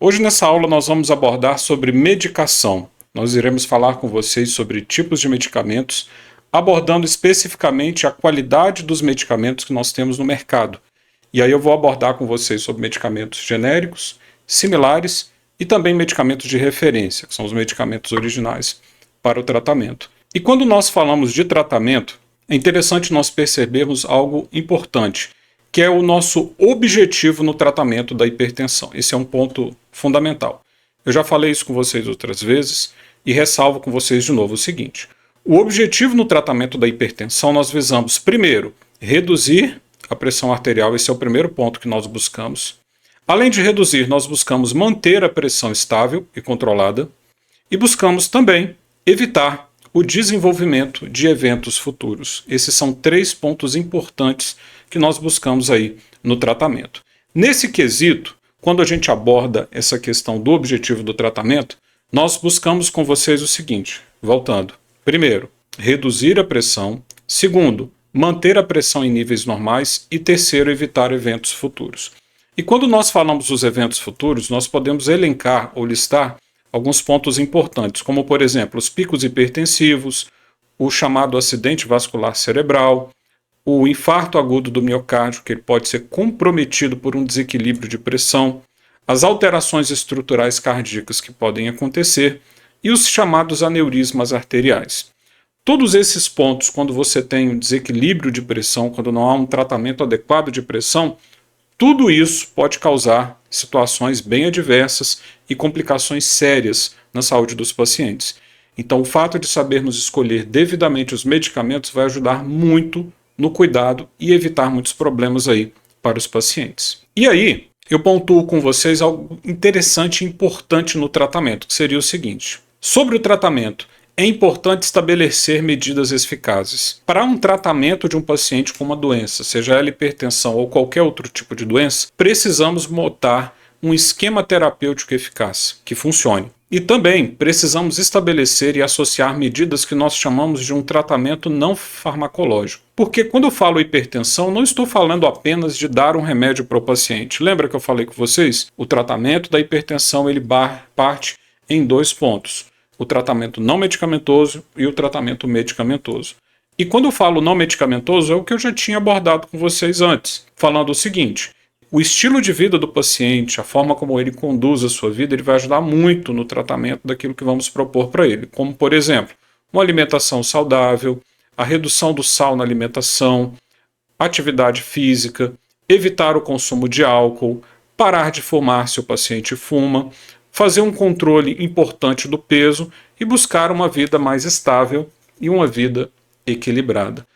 Hoje nessa aula nós vamos abordar sobre medicação. Nós iremos falar com vocês sobre tipos de medicamentos, abordando especificamente a qualidade dos medicamentos que nós temos no mercado. E aí eu vou abordar com vocês sobre medicamentos genéricos, similares e também medicamentos de referência, que são os medicamentos originais para o tratamento. E quando nós falamos de tratamento, é interessante nós percebermos algo importante, que é o nosso objetivo no tratamento da hipertensão. Esse é um ponto fundamental. Eu já falei isso com vocês outras vezes e ressalvo com vocês de novo o seguinte: o objetivo no tratamento da hipertensão, nós visamos, primeiro, reduzir a pressão arterial. Esse é o primeiro ponto que nós buscamos. Além de reduzir, nós buscamos manter a pressão estável e controlada e buscamos também evitar o desenvolvimento de eventos futuros. Esses são três pontos importantes que nós buscamos aí no tratamento. Nesse quesito, quando a gente aborda essa questão do objetivo do tratamento, nós buscamos com vocês o seguinte, voltando. Primeiro, reduzir a pressão. Segundo, manter a pressão em níveis normais. E terceiro, evitar eventos futuros. E quando nós falamos dos eventos futuros, nós podemos elencar ou listar alguns pontos importantes, como por exemplo, os picos hipertensivos, o chamado acidente vascular cerebral, o infarto agudo do miocárdio, que ele pode ser comprometido por um desequilíbrio de pressão, as alterações estruturais cardíacas que podem acontecer e os chamados aneurismas arteriais. Todos esses pontos, quando você tem um desequilíbrio de pressão, quando não há um tratamento adequado de pressão, tudo isso pode causar situações bem adversas e complicações sérias na saúde dos pacientes. Então, o fato de sabermos escolher devidamente os medicamentos vai ajudar muito no cuidado e evitar muitos problemas aí para os pacientes. E aí, eu pontuo com vocês algo interessante e importante no tratamento, que seria o seguinte: sobre o tratamento, é importante estabelecer medidas eficazes. Para um tratamento de um paciente com uma doença, seja ela hipertensão ou qualquer outro tipo de doença, precisamos montar um esquema terapêutico eficaz, que funcione. E também precisamos estabelecer e associar medidas que nós chamamos de um tratamento não farmacológico. Porque quando eu falo hipertensão, não estou falando apenas de dar um remédio para o paciente. Lembra que eu falei com vocês? O tratamento da hipertensão ele parte em dois pontos: o tratamento não medicamentoso e o tratamento medicamentoso. E quando eu falo não medicamentoso, é o que eu já tinha abordado com vocês antes, falando o seguinte: o estilo de vida do paciente, a forma como ele conduz a sua vida, ele vai ajudar muito no tratamento daquilo que vamos propor para ele, como, por exemplo, uma alimentação saudável, a redução do sal na alimentação, atividade física, evitar o consumo de álcool, parar de fumar se o paciente fuma, fazer um controle importante do peso e buscar uma vida mais estável e uma vida equilibrada.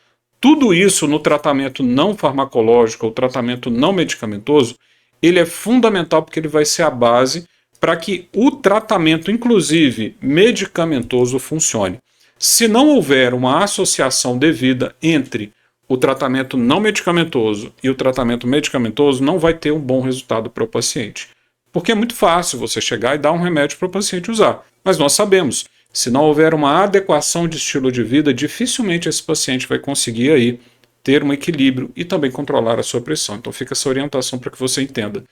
Tudo isso no tratamento não farmacológico ou tratamento não medicamentoso, ele é fundamental porque ele vai ser a base para que o tratamento, inclusive medicamentoso, funcione. Se não houver uma associação devida entre o tratamento não medicamentoso e o tratamento medicamentoso, não vai ter um bom resultado para o paciente. Porque é muito fácil você chegar e dar um remédio para o paciente usar. Mas nós sabemos, se não houver uma adequação de estilo de vida, dificilmente esse paciente vai conseguir aí ter um equilíbrio e também controlar a sua pressão. Então fica essa orientação para que você entenda.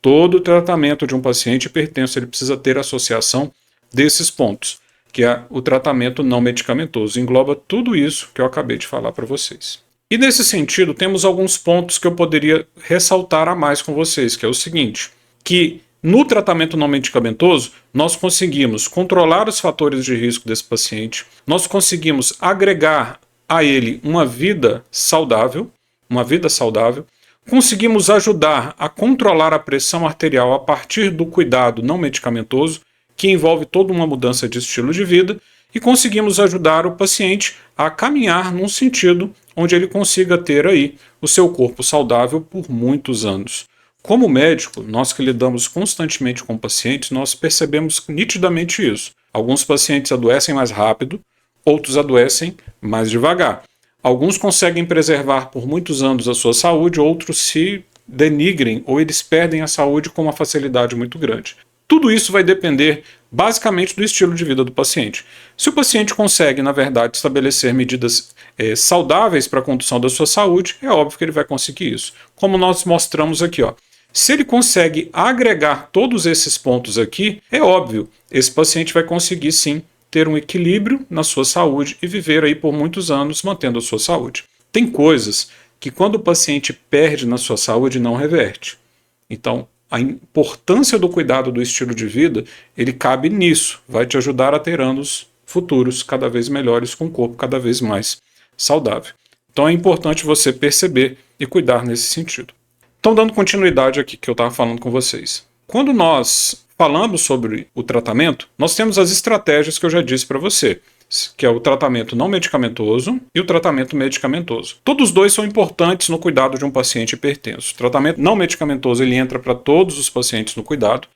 Todo tratamento de um paciente hipertenso ele precisa ter associação desses pontos, que é o tratamento não medicamentoso. Engloba tudo isso que eu acabei de falar para vocês. E nesse sentido, temos alguns pontos que eu poderia ressaltar a mais com vocês, que é o seguinte: que no tratamento não medicamentoso, nós conseguimos controlar os fatores de risco desse paciente, nós conseguimos agregar a ele uma vida saudável, conseguimos ajudar a controlar a pressão arterial a partir do cuidado não medicamentoso, que envolve toda uma mudança de estilo de vida, e conseguimos ajudar o paciente a caminhar num sentido onde ele consiga ter aí o seu corpo saudável por muitos anos. Como médico, nós que lidamos constantemente com pacientes, nós percebemos nitidamente isso. Alguns pacientes adoecem mais rápido, outros adoecem mais devagar. Alguns conseguem preservar por muitos anos a sua saúde, outros se denigrem ou eles perdem a saúde com uma facilidade muito grande. Tudo isso vai depender basicamente do estilo de vida do paciente. Se o paciente consegue, na verdade, estabelecer medidas saudáveis para a condução da sua saúde, é óbvio que ele vai conseguir isso. Como nós mostramos aqui, ó. Se ele consegue agregar todos esses pontos aqui, é óbvio, esse paciente vai conseguir sim ter um equilíbrio na sua saúde e viver aí por muitos anos mantendo a sua saúde. Tem coisas que quando o paciente perde na sua saúde não reverte. Então, a importância do cuidado do estilo de vida, ele cabe nisso, vai te ajudar a ter anos futuros cada vez melhores, com o corpo cada vez mais saudável. Então é importante você perceber e cuidar nesse sentido. Então, dando continuidade aqui que eu estava falando com vocês. Quando nós falamos sobre o tratamento, nós temos as estratégias que eu já disse para você, que é o tratamento não medicamentoso e o tratamento medicamentoso. Todos os dois são importantes no cuidado de um paciente hipertenso. O tratamento não medicamentoso ele entra para todos os pacientes no cuidado,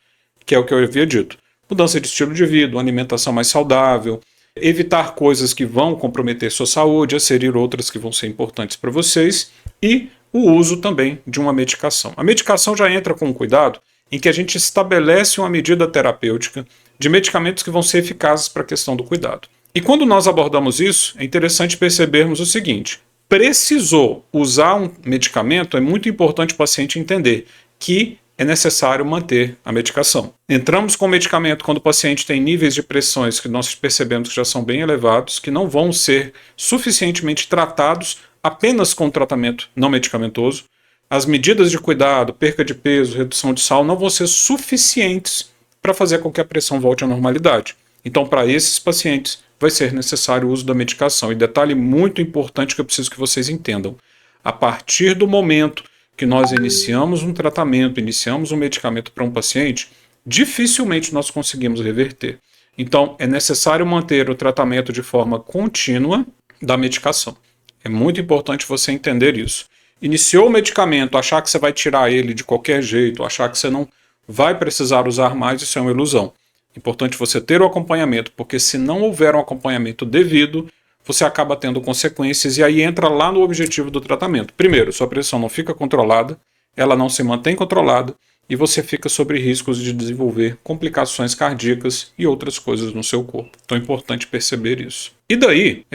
que é o que eu havia dito. Mudança de estilo de vida, uma alimentação mais saudável, evitar coisas que vão comprometer sua saúde, inserir outras que vão ser importantes para vocês e o uso também de uma medicação. A medicação já entra com um cuidado em que a gente estabelece uma medida terapêutica de medicamentos que vão ser eficazes para a questão do cuidado. E quando nós abordamos isso, é interessante percebermos o seguinte: precisou usar um medicamento, é muito importante o paciente entender que é necessário manter a medicação. Entramos com o medicamento quando o paciente tem níveis de pressões que nós percebemos que já são bem elevados, que não vão ser suficientemente tratados apenas com o tratamento não medicamentoso. As medidas de cuidado, perca de peso, redução de sal, não vão ser suficientes para fazer com que a pressão volte à normalidade. Então, para esses pacientes, vai ser necessário o uso da medicação. E detalhe muito importante que eu preciso que vocês entendam: a partir do momento que nós iniciamos um tratamento, iniciamos um medicamento para um paciente, dificilmente nós conseguimos reverter. Então, é necessário manter o tratamento de forma contínua da medicação. É muito importante você entender isso. Iniciou o medicamento, achar que você vai tirar ele de qualquer jeito, achar que você não vai precisar usar mais, isso é uma ilusão. Importante você ter o acompanhamento, porque se não houver um acompanhamento devido, você acaba tendo consequências e aí entra lá no objetivo do tratamento. Primeiro, sua pressão não fica controlada, ela não se mantém controlada e você fica sob riscos de desenvolver complicações cardíacas e outras coisas no seu corpo. Então é importante perceber isso. E daí,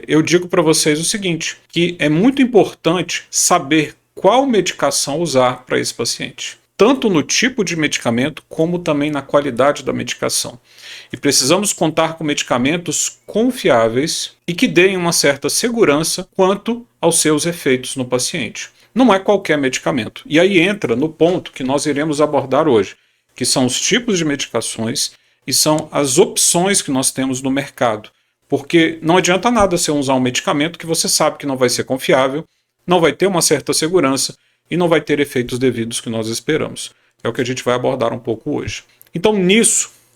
eu digo para vocês o seguinte, que é muito importante saber qual medicação usar para esse paciente, tanto no tipo de medicamento como também na qualidade da medicação. E precisamos contar com medicamentos confiáveis e que deem uma certa segurança quanto aos seus efeitos no paciente. Não é qualquer medicamento. E aí entra no ponto que nós iremos abordar hoje, que são os tipos de medicações e são as opções que nós temos no mercado. Porque não adianta nada você usar um medicamento que você sabe que não vai ser confiável, não vai ter uma certa segurança e não vai ter efeitos devidos que nós esperamos. É o que a gente vai abordar um pouco hoje. Então,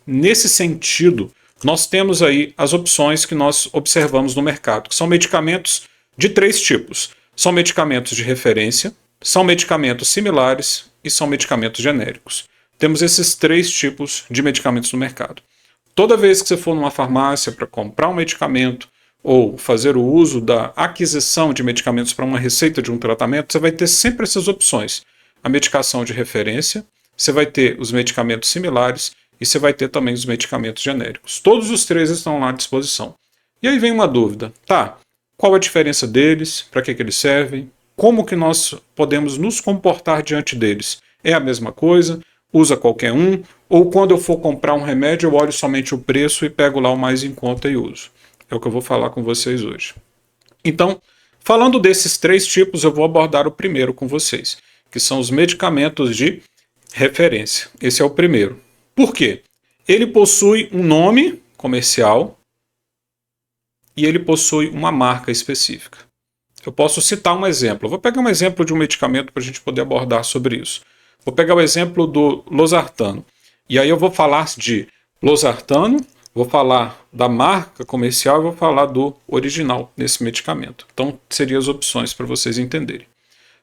nesse sentido, nós temos aí as opções que nós observamos no mercado, que são medicamentos de 3 tipos. São medicamentos de referência, são medicamentos similares e são medicamentos genéricos. Temos esses 3 tipos de medicamentos no mercado. Toda vez que você for numa farmácia para comprar um medicamento ou fazer o uso da aquisição de medicamentos para uma receita de um tratamento, você vai ter sempre essas opções. A medicação de referência, você vai ter os medicamentos similares e você vai ter também os medicamentos genéricos. Todos os 3 estão lá à disposição. E aí vem uma dúvida. Tá, qual a diferença deles? Para que eles servem? Como que nós podemos nos comportar diante deles? É a mesma coisa? Usa qualquer um? Ou quando eu for comprar um remédio, eu olho somente o preço e pego lá o mais em conta e uso? É o que eu vou falar com vocês hoje. Então, falando desses 3 tipos, eu vou abordar o primeiro com vocês, que são os medicamentos de referência. Esse é o primeiro. Por quê? Ele possui um nome comercial e ele possui uma marca específica. Eu posso citar um exemplo. Eu vou pegar um exemplo de um medicamento para a gente poder abordar sobre isso. Vou pegar o exemplo do losartano. E aí eu vou falar de losartano, vou falar da marca comercial e vou falar do original nesse medicamento. Então, seriam as opções para vocês entenderem.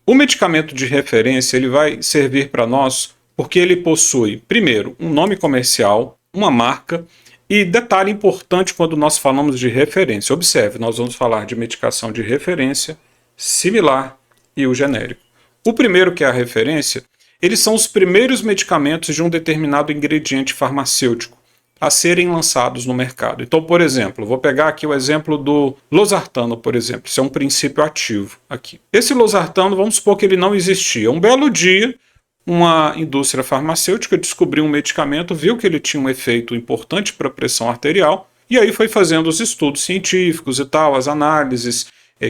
O medicamento de referência ele vai servir para nós porque ele possui, primeiro, um nome comercial, uma marca e detalhe importante quando nós falamos de referência. Observe, nós vamos falar de medicação de referência, similar e o genérico. O primeiro, que é a referência, eles são os primeiros medicamentos de um determinado ingrediente farmacêutico a serem lançados no mercado. Então, por exemplo, vou pegar aqui o exemplo do losartano, por exemplo. Isso é um princípio ativo aqui. Esse losartano, vamos supor que ele não existia. Um belo dia, Uma indústria farmacêutica descobriu um medicamento, viu que ele tinha um efeito importante para a pressão arterial, e aí foi fazendo os estudos científicos e tal, as análises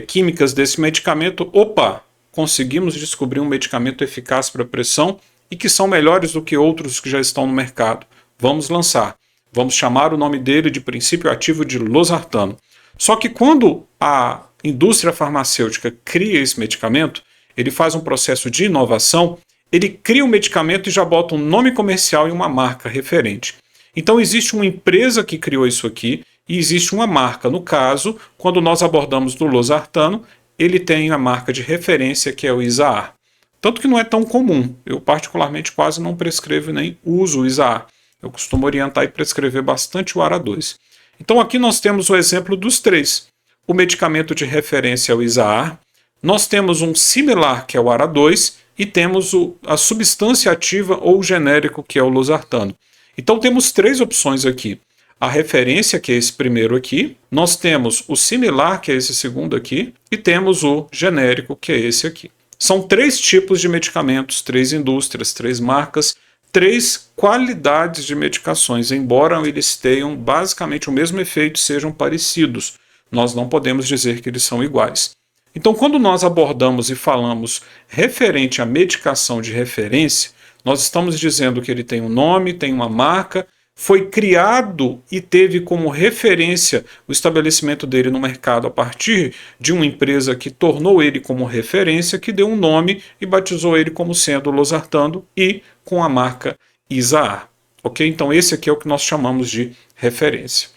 químicas desse medicamento. Opa, conseguimos descobrir um medicamento eficaz para a pressão e que são melhores do que outros que já estão no mercado. Vamos lançar. Vamos chamar o nome dele de princípio ativo de losartano. Só que quando a indústria farmacêutica cria esse medicamento, ele faz um processo de inovação, ele cria um medicamento e já bota um nome comercial e uma marca referente. Então existe uma empresa que criou isso aqui e existe uma marca. No caso, quando nós abordamos do losartano, ele tem a marca de referência que é o Isaar. Tanto que não é tão comum. Eu particularmente quase não prescrevo nem uso o Isaar. Eu costumo orientar e prescrever bastante o ARA2. Então aqui nós temos o exemplo dos três. O medicamento de referência é o Isaar, nós temos um similar que é o ARA2 e temos a substância ativa ou genérico que é o losartano. Então temos três opções aqui. A referência, que é esse primeiro aqui, nós temos o similar, que é esse segundo aqui, e temos o genérico, que é esse aqui. São três tipos de medicamentos, três indústrias, três marcas, três qualidades de medicações, embora eles tenham basicamente o mesmo efeito, sejam parecidos. Nós não podemos dizer que eles são iguais. Então, quando nós abordamos e falamos referente à medicação de referência, nós estamos dizendo que ele tem um nome, tem uma marca, foi criado e teve como referência o estabelecimento dele no mercado a partir de uma empresa que tornou ele como referência, que deu um nome e batizou ele como sendo losartano e com a marca Isaar. Ok? Então esse aqui é o que nós chamamos de referência.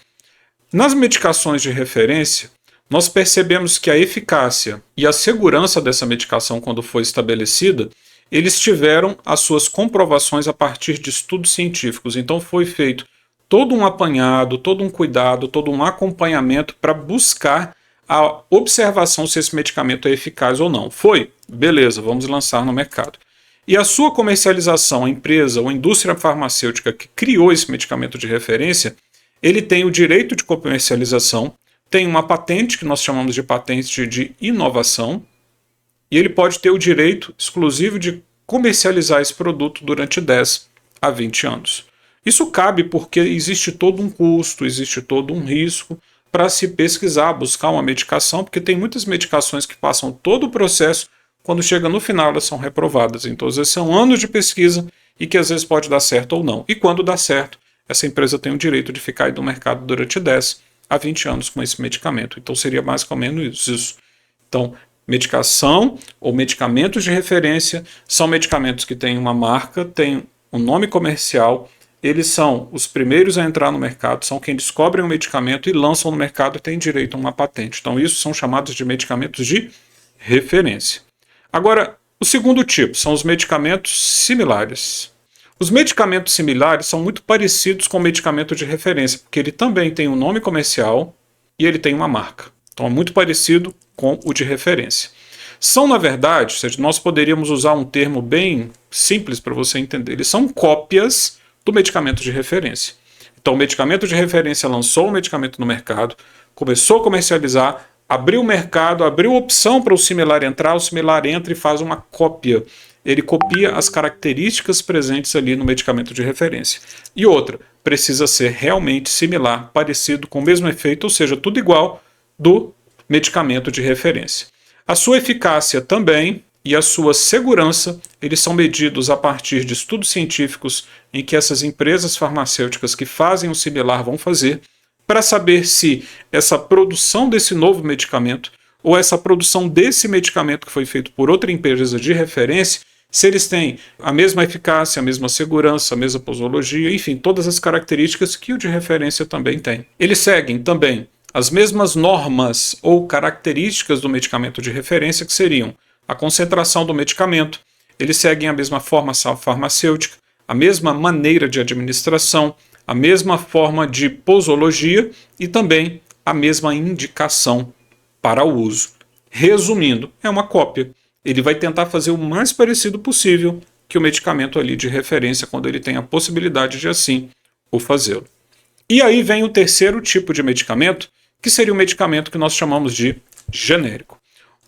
Nas medicações de referência, nós percebemos que a eficácia e a segurança dessa medicação, quando foi estabelecida, eles tiveram as suas comprovações a partir de estudos científicos. Então foi feito todo um apanhado, todo um cuidado, todo um acompanhamento para buscar a observação se esse medicamento é eficaz ou não. Foi? Beleza, vamos lançar no mercado. E a sua comercialização, a empresa ou a indústria farmacêutica que criou esse medicamento de referência, ele tem o direito de comercialização, tem uma patente que nós chamamos de patente de inovação, e ele pode ter o direito exclusivo de comercializar esse produto durante 10 a 20 anos. Isso cabe porque existe todo um custo, existe todo um risco para se pesquisar, buscar uma medicação, porque tem muitas medicações que passam todo o processo, quando chega no final elas são reprovadas. Então, às vezes são anos de pesquisa e que às vezes pode dar certo ou não. E quando dá certo, essa empresa tem o direito de ficar aí no mercado durante 10 a 20 anos com esse medicamento. Então, seria mais ou menos isso. Então, medicação ou medicamentos de referência são medicamentos que têm uma marca, têm um nome comercial, eles são os primeiros a entrar no mercado, são quem descobrem o medicamento e lançam no mercado e têm direito a uma patente. Então, isso são chamados de medicamentos de referência. Agora, o segundo tipo são os medicamentos similares. Os medicamentos similares são muito parecidos com o medicamento de referência, porque ele também tem um nome comercial e ele tem uma marca. Então é muito parecido com o de referência. São, na verdade, nós poderíamos usar um termo bem simples para você entender, eles são cópias do medicamento de referência. Então o medicamento de referência lançou o medicamento no mercado, começou a comercializar, abriu o mercado, abriu opção para o similar entrar, o similar entra e faz uma cópia. Ele copia as características presentes ali no medicamento de referência. E outra, precisa ser realmente similar, parecido, com o mesmo efeito, ou seja, tudo igual do medicamento de referência. A sua eficácia também e a sua segurança, eles são medidos a partir de estudos científicos em que essas empresas farmacêuticas que fazem o similar vão fazer, para saber se essa produção desse novo medicamento ou essa produção desse medicamento que foi feito por outra empresa de referência, se eles têm a mesma eficácia, a mesma segurança, a mesma posologia, enfim, todas as características que o de referência também tem. Eles seguem também as mesmas normas ou características do medicamento de referência, que seriam a concentração do medicamento, eles seguem a mesma forma farmacêutica, a mesma maneira de administração, a mesma forma de posologia e também a mesma indicação para o uso. Resumindo, é uma cópia. Ele vai tentar fazer o mais parecido possível que o medicamento ali de referência, quando ele tem a possibilidade de assim o fazê-lo. E aí vem o terceiro tipo de medicamento, que seria o medicamento que nós chamamos de genérico.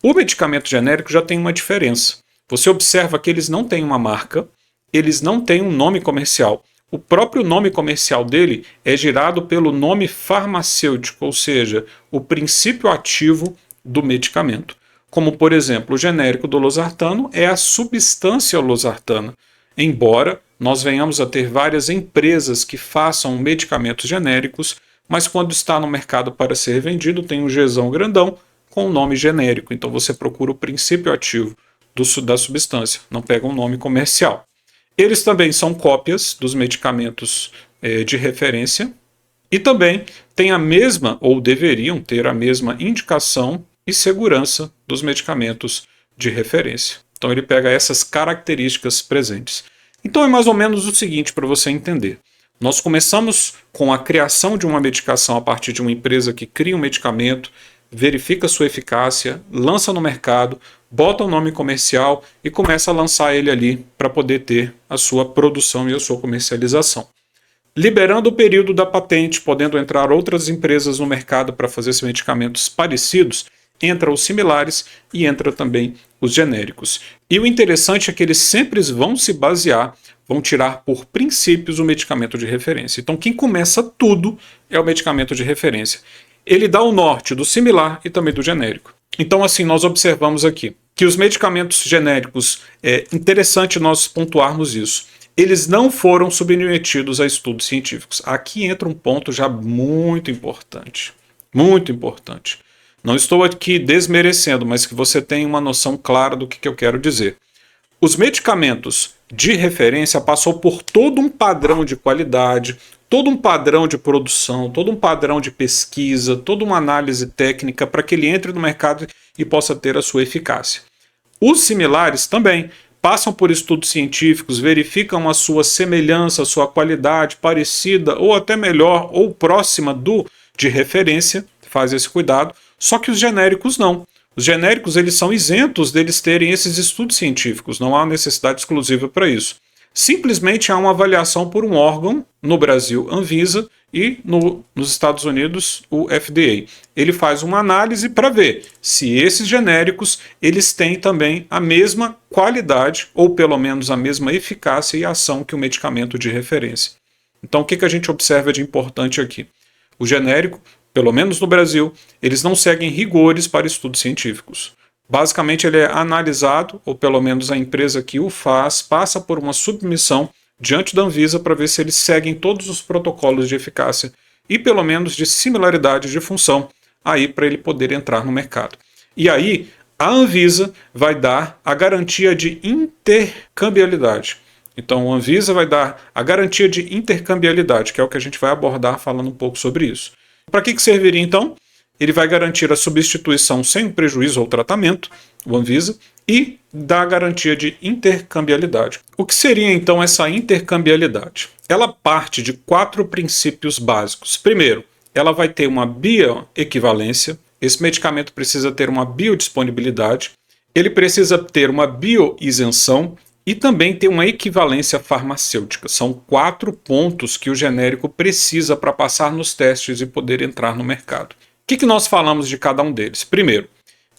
O medicamento genérico já tem uma diferença. Você observa que eles não têm uma marca, eles não têm um nome comercial. O próprio nome comercial dele é gerado pelo nome farmacêutico, ou seja, o princípio ativo do medicamento. Como, por exemplo, o genérico do losartano é a substância losartana. Embora nós venhamos a ter várias empresas que façam medicamentos genéricos, mas quando está no mercado para ser vendido, tem um Gzão grandão com o nome genérico. Então você procura o princípio ativo da substância, não pega um nome comercial. Eles também são cópias dos medicamentos de referência e também têm a mesma, ou deveriam ter a mesma indicação e segurança dos medicamentos de referência. Então ele pega essas características presentes. Então é mais ou menos o seguinte para você entender. Nós começamos com a criação de uma medicação a partir de uma empresa que cria um medicamento, verifica sua eficácia, lança no mercado, bota o nome comercial e começa a lançar ele ali para poder ter a sua produção e a sua comercialização. Liberando o período da patente, podendo entrar outras empresas no mercado para fazer esses medicamentos parecidos, entra os similares e entra também os genéricos. E o interessante é que eles sempre vão se basear, vão tirar por princípios o medicamento de referência. Então quem começa tudo é o medicamento de referência. Ele dá o norte do similar e também do genérico. Então assim, nós observamos aqui que os medicamentos genéricos, é interessante nós pontuarmos isso, eles não foram submetidos a estudos científicos. Aqui entra um ponto já muito importante. Muito importante. Não estou aqui desmerecendo, mas que você tenha uma noção clara do que eu quero dizer. Os medicamentos de referência passou por todo um padrão de qualidade, todo um padrão de produção, todo um padrão de pesquisa, toda uma análise técnica para que ele entre no mercado e possa ter a sua eficácia. Os similares também passam por estudos científicos, verificam a sua semelhança, a sua qualidade parecida ou até melhor ou próxima do de referência, faz esse cuidado, só que os genéricos não. Os genéricos eles são isentos deles terem esses estudos científicos, não há necessidade exclusiva para isso. Simplesmente há uma avaliação por um órgão, no Brasil, Anvisa, e nos Estados Unidos, o FDA. Ele faz uma análise para ver se esses genéricos eles têm também a mesma qualidade, ou pelo menos a mesma eficácia e ação que o medicamento de referência. Então o que a gente observa de importante aqui? O genérico, pelo menos no Brasil, eles não seguem rigores para estudos científicos. Basicamente ele é analisado, ou pelo menos a empresa que o faz, passa por uma submissão diante da Anvisa para ver se eles seguem todos os protocolos de eficácia e pelo menos de similaridade de função aí para ele poder entrar no mercado. E aí a Anvisa vai dar a garantia de intercambiabilidade. Então a Anvisa vai dar a garantia de intercambiabilidade, que é o que a gente vai abordar falando um pouco sobre isso. Para que serviria então? Ele vai garantir a substituição sem prejuízo ao tratamento, o Anvisa, e dá a garantia de intercambiabilidade. O que seria então essa intercambiabilidade? Ela parte de 4 princípios básicos. Primeiro, ela vai ter uma bioequivalência. Esse medicamento precisa ter uma biodisponibilidade, ele precisa ter uma bioisenção e também ter uma equivalência farmacêutica. São 4 pontos que o genérico precisa para passar nos testes e poder entrar no mercado. O que nós falamos de cada um deles? Primeiro,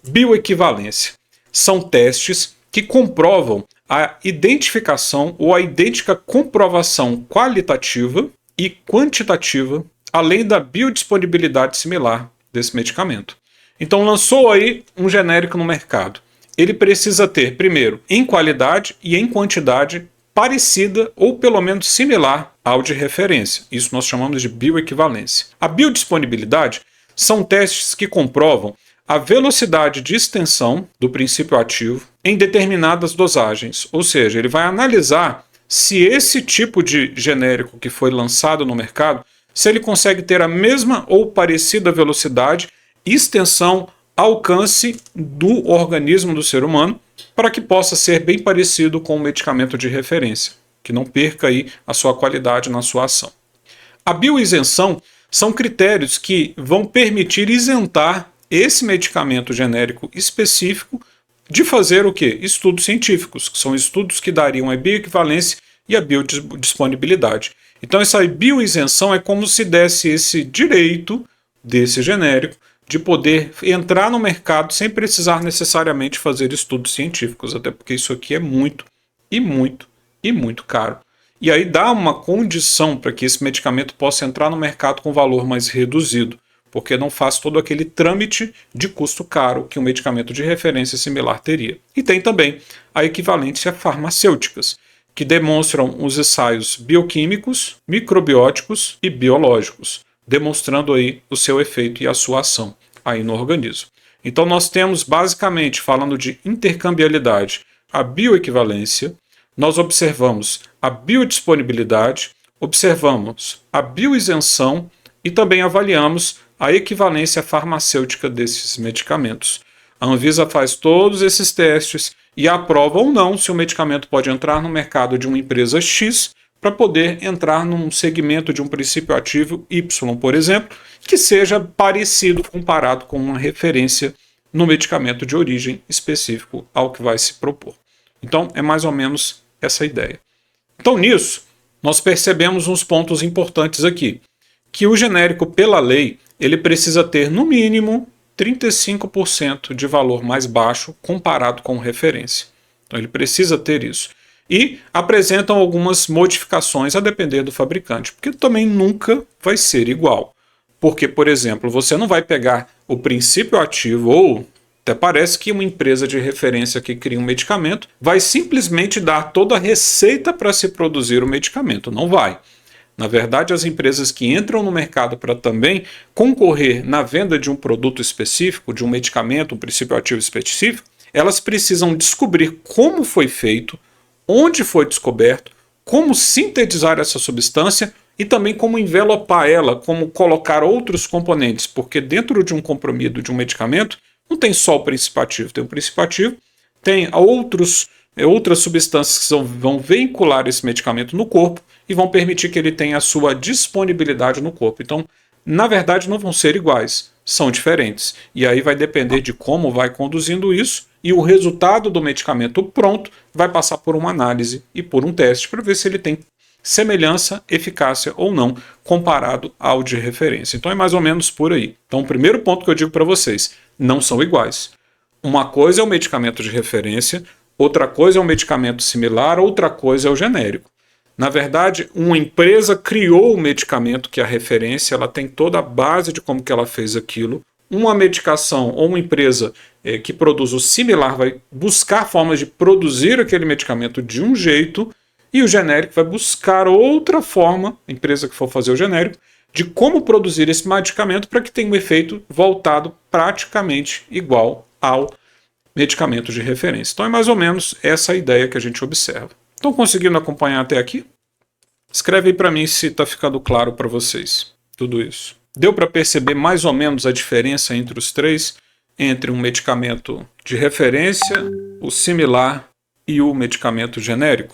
bioequivalência. São testes que comprovam a identificação ou a idêntica comprovação qualitativa e quantitativa, além da biodisponibilidade similar desse medicamento. Então lançou aí um genérico no mercado. Ele precisa ter, primeiro, em qualidade e em quantidade parecida ou pelo menos similar ao de referência. Isso nós chamamos de bioequivalência. A biodisponibilidade são testes que comprovam a velocidade de extensão do princípio ativo em determinadas dosagens. Ou seja, ele vai analisar se esse tipo de genérico que foi lançado no mercado, se ele consegue ter a mesma ou parecida velocidade, extensão, alcance do organismo do ser humano, para que possa ser bem parecido com o medicamento de referência, que não perca aí a sua qualidade na sua ação. A bioisenção são critérios que vão permitir isentar esse medicamento genérico específico de fazer o quê? Estudos científicos, que são estudos que dariam a bioequivalência e a biodisponibilidade. Então essa bioisenção é como se desse esse direito desse genérico de poder entrar no mercado sem precisar necessariamente fazer estudos científicos, até porque isso aqui é muito e muito e muito caro. E aí dá uma condição para que esse medicamento possa entrar no mercado com valor mais reduzido, porque não faz todo aquele trâmite de custo caro que um medicamento de referência similar teria. E tem também a equivalência farmacêuticas, que demonstram os ensaios bioquímicos, microbióticos e biológicos, demonstrando aí o seu efeito e a sua ação aí no organismo. Então nós temos basicamente, falando de intercambiabilidade, a bioequivalência, nós observamos a biodisponibilidade, observamos a bioisenção e também avaliamos a equivalência farmacêutica desses medicamentos. A Anvisa faz todos esses testes e aprova ou não se o medicamento pode entrar no mercado de uma empresa X para poder entrar num segmento de um princípio ativo Y, por exemplo, que seja parecido comparado com uma referência no medicamento de origem específico ao que vai se propor. Então, é mais ou menos essa ideia. Então, nisso, nós percebemos uns pontos importantes aqui, que o genérico, pela lei, ele precisa ter, no mínimo, 35% de valor mais baixo comparado com referência. Então, ele precisa ter isso. E apresentam algumas modificações a depender do fabricante, porque também nunca vai ser igual. Porque, por exemplo, você não vai pegar o princípio ativo ou até parece que uma empresa de referência que cria um medicamento vai simplesmente dar toda a receita para se produzir o medicamento. Não vai. Na verdade, as empresas que entram no mercado para também concorrer na venda de um produto específico, de um medicamento, um princípio ativo específico, elas precisam descobrir como foi feito, onde foi descoberto, como sintetizar essa substância e também como envelopar ela, como colocar outros componentes, porque dentro de um comprimido de um medicamento não tem só o princípio ativo, tem o princípio ativo, tem outras substâncias que vão vincular esse medicamento no corpo e vão permitir que ele tenha a sua disponibilidade no corpo. Então, na verdade, não vão ser iguais, são diferentes. E aí vai depender de como vai conduzindo isso e o resultado do medicamento pronto vai passar por uma análise e por um teste para ver se ele tem semelhança, eficácia ou não, comparado ao de referência. Então é mais ou menos por aí. Então o primeiro ponto que eu digo para vocês, não são iguais. Uma coisa é o medicamento de referência, outra coisa é um medicamento similar, outra coisa é o genérico. Na verdade, uma empresa criou o medicamento que é a referência, ela tem toda a base de como que ela fez aquilo. Uma medicação ou uma empresa que produz o similar vai buscar formas de produzir aquele medicamento de um jeito e o genérico vai buscar outra forma, a empresa que for fazer o genérico, de como produzir esse medicamento para que tenha um efeito voltado praticamente igual ao medicamento de referência. Então é mais ou menos essa a ideia que a gente observa. Estão conseguindo acompanhar até aqui? Escreve aí para mim se está ficando claro para vocês tudo isso. Deu para perceber mais ou menos a diferença entre os três, entre um medicamento de referência, o similar e o medicamento genérico?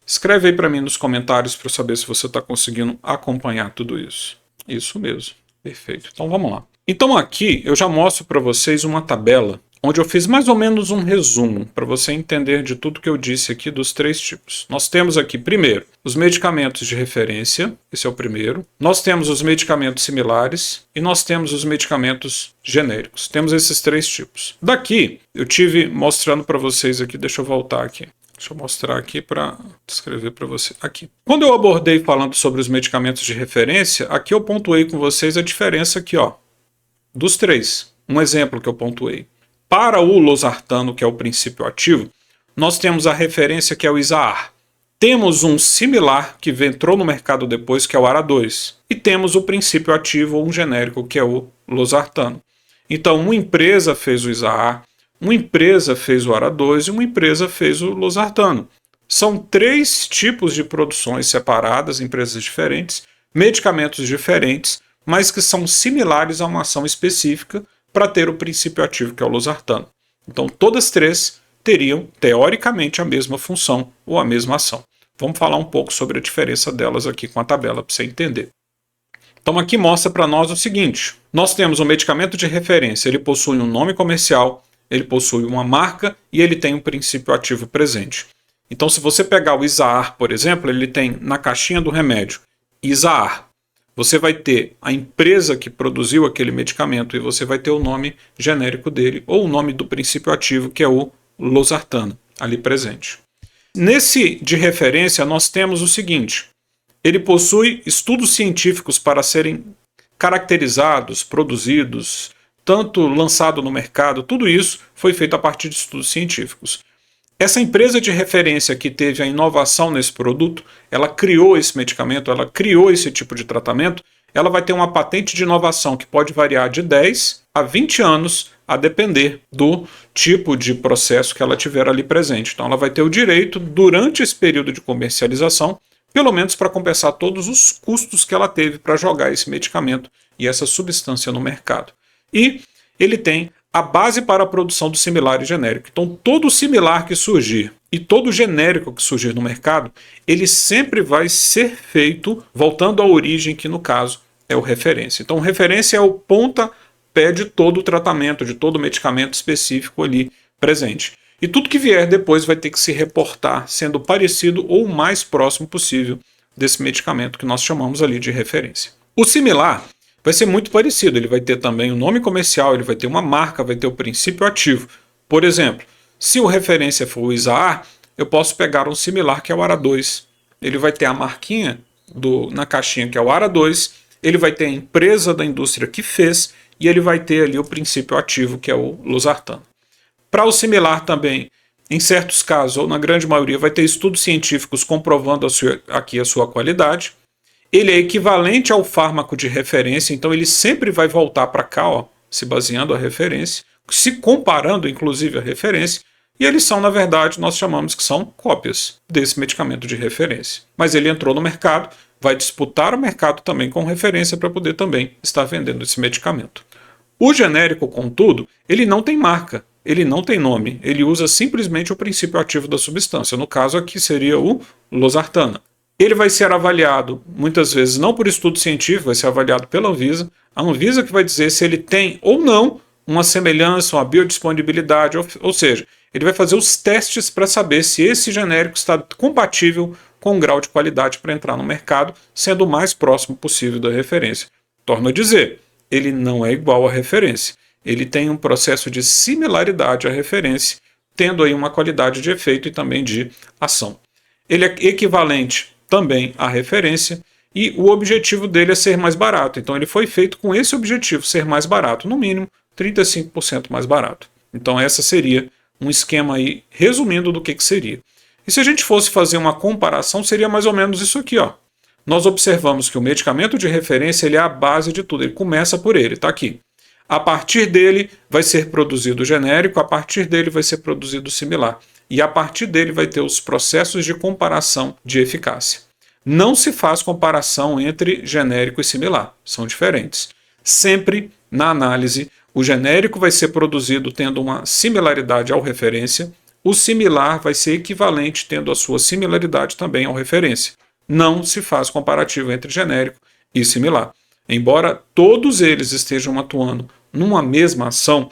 Escreve aí para mim nos comentários para eu saber se você está conseguindo acompanhar tudo isso. Isso mesmo. Perfeito. Então vamos lá. Então aqui eu já mostro para vocês uma tabela onde eu fiz mais ou menos um resumo para você entender de tudo que eu disse aqui dos três tipos. Nós temos aqui, primeiro, os medicamentos de referência, esse é o primeiro. Nós temos os medicamentos similares e nós temos os medicamentos genéricos. Temos esses três tipos. Daqui, eu tive mostrando para vocês aqui, deixa eu voltar aqui. Deixa eu mostrar aqui para descrever para você. Aqui. Quando eu abordei falando sobre os medicamentos de referência, aqui eu pontuei com vocês a diferença aqui, ó, dos três. Um exemplo que eu pontuei. Para o losartano, que é o princípio ativo, nós temos a referência que é o Isaar. Temos um similar que entrou no mercado depois, que é o ARA2. E temos o princípio ativo, ou um genérico, que é o losartano. Então, uma empresa fez o Isaar, uma empresa fez o ARA2 e uma empresa fez o losartano. São três tipos de produções separadas, empresas diferentes, medicamentos diferentes, mas que são similares a uma ação específica para ter o princípio ativo, que é o losartano. Então, todas três teriam, teoricamente, a mesma função ou a mesma ação. Vamos falar um pouco sobre a diferença delas aqui com a tabela para você entender. Então, aqui mostra para nós o seguinte. Nós temos um medicamento de referência, ele possui um nome comercial, ele possui uma marca e ele tem um princípio ativo presente. Então, se você pegar o Isaar, por exemplo, ele tem na caixinha do remédio Isaar. Você vai ter a empresa que produziu aquele medicamento e você vai ter o nome genérico dele ou o nome do princípio ativo, que é o losartano, ali presente. Nesse de referência, nós temos o seguinte: ele possui estudos científicos para serem caracterizados, produzidos, tanto lançado no mercado, tudo isso foi feito a partir de estudos científicos. Essa empresa de referência que teve a inovação nesse produto, ela criou esse medicamento, ela criou esse tipo de tratamento, ela vai ter uma patente de inovação que pode variar de 10 a 20 anos, a depender do tipo de processo que ela tiver ali presente. Então ela vai ter o direito, durante esse período de comercialização, pelo menos para compensar todos os custos que ela teve para jogar esse medicamento e essa substância no mercado. E ele tem a base para a produção do similar e genérico. Então todo similar que surgir e todo genérico que surgir no mercado, ele sempre vai ser feito voltando à origem, que no caso é o referência. Então referência é o pontapé de todo o tratamento, de todo o medicamento específico ali presente. E tudo que vier depois vai ter que se reportar sendo parecido ou o mais próximo possível desse medicamento que nós chamamos ali de referência. O similar vai ser muito parecido, ele vai ter também o nome comercial, ele vai ter uma marca, vai ter o princípio ativo. Por exemplo, se o referência for o ISA-A, eu posso pegar um similar que é o ARA2. Ele vai ter a marquinha na caixinha que é o ARA2, ele vai ter a empresa da indústria que fez e ele vai ter ali o princípio ativo que é o losartano. Para o similar também, em certos casos, ou na grande maioria, vai ter estudos científicos comprovando aqui a sua qualidade. Ele é equivalente ao fármaco de referência, então ele sempre vai voltar para cá, ó, se baseando a referência, se comparando inclusive a referência, e eles são, na verdade, nós chamamos que são cópias desse medicamento de referência. Mas ele entrou no mercado, vai disputar o mercado também com referência para poder também estar vendendo esse medicamento. O genérico, contudo, ele não tem marca. Ele não tem nome, ele usa simplesmente o princípio ativo da substância, no caso aqui seria o losartana. Ele vai ser avaliado, muitas vezes, não por estudo científico, vai ser avaliado pela Anvisa, a Anvisa que vai dizer se ele tem ou não uma semelhança, uma biodisponibilidade, ou seja, ele vai fazer os testes para saber se esse genérico está compatível com o grau de qualidade para entrar no mercado, sendo o mais próximo possível da referência. Torno a dizer, ele não é igual à referência. Ele tem um processo de similaridade à referência, tendo aí uma qualidade de efeito e também de ação. Ele é equivalente também à referência e o objetivo dele é ser mais barato. Então ele foi feito com esse objetivo, ser mais barato, no mínimo 35% mais barato. Então essa seria um esquema aí, resumindo do que seria. E se a gente fosse fazer uma comparação, seria mais ou menos isso aqui, ó. Nós observamos que o medicamento de referência ele é a base de tudo, ele começa por ele, está aqui. A partir dele vai ser produzido o genérico, a partir dele vai ser produzido o similar. E a partir dele vai ter os processos de comparação de eficácia. Não se faz comparação entre genérico e similar, são diferentes. Sempre, na análise, o genérico vai ser produzido tendo uma similaridade ao referência, o similar vai ser equivalente tendo a sua similaridade também ao referência. Não se faz comparativo entre genérico e similar. Embora todos eles estejam atuando numa mesma ação,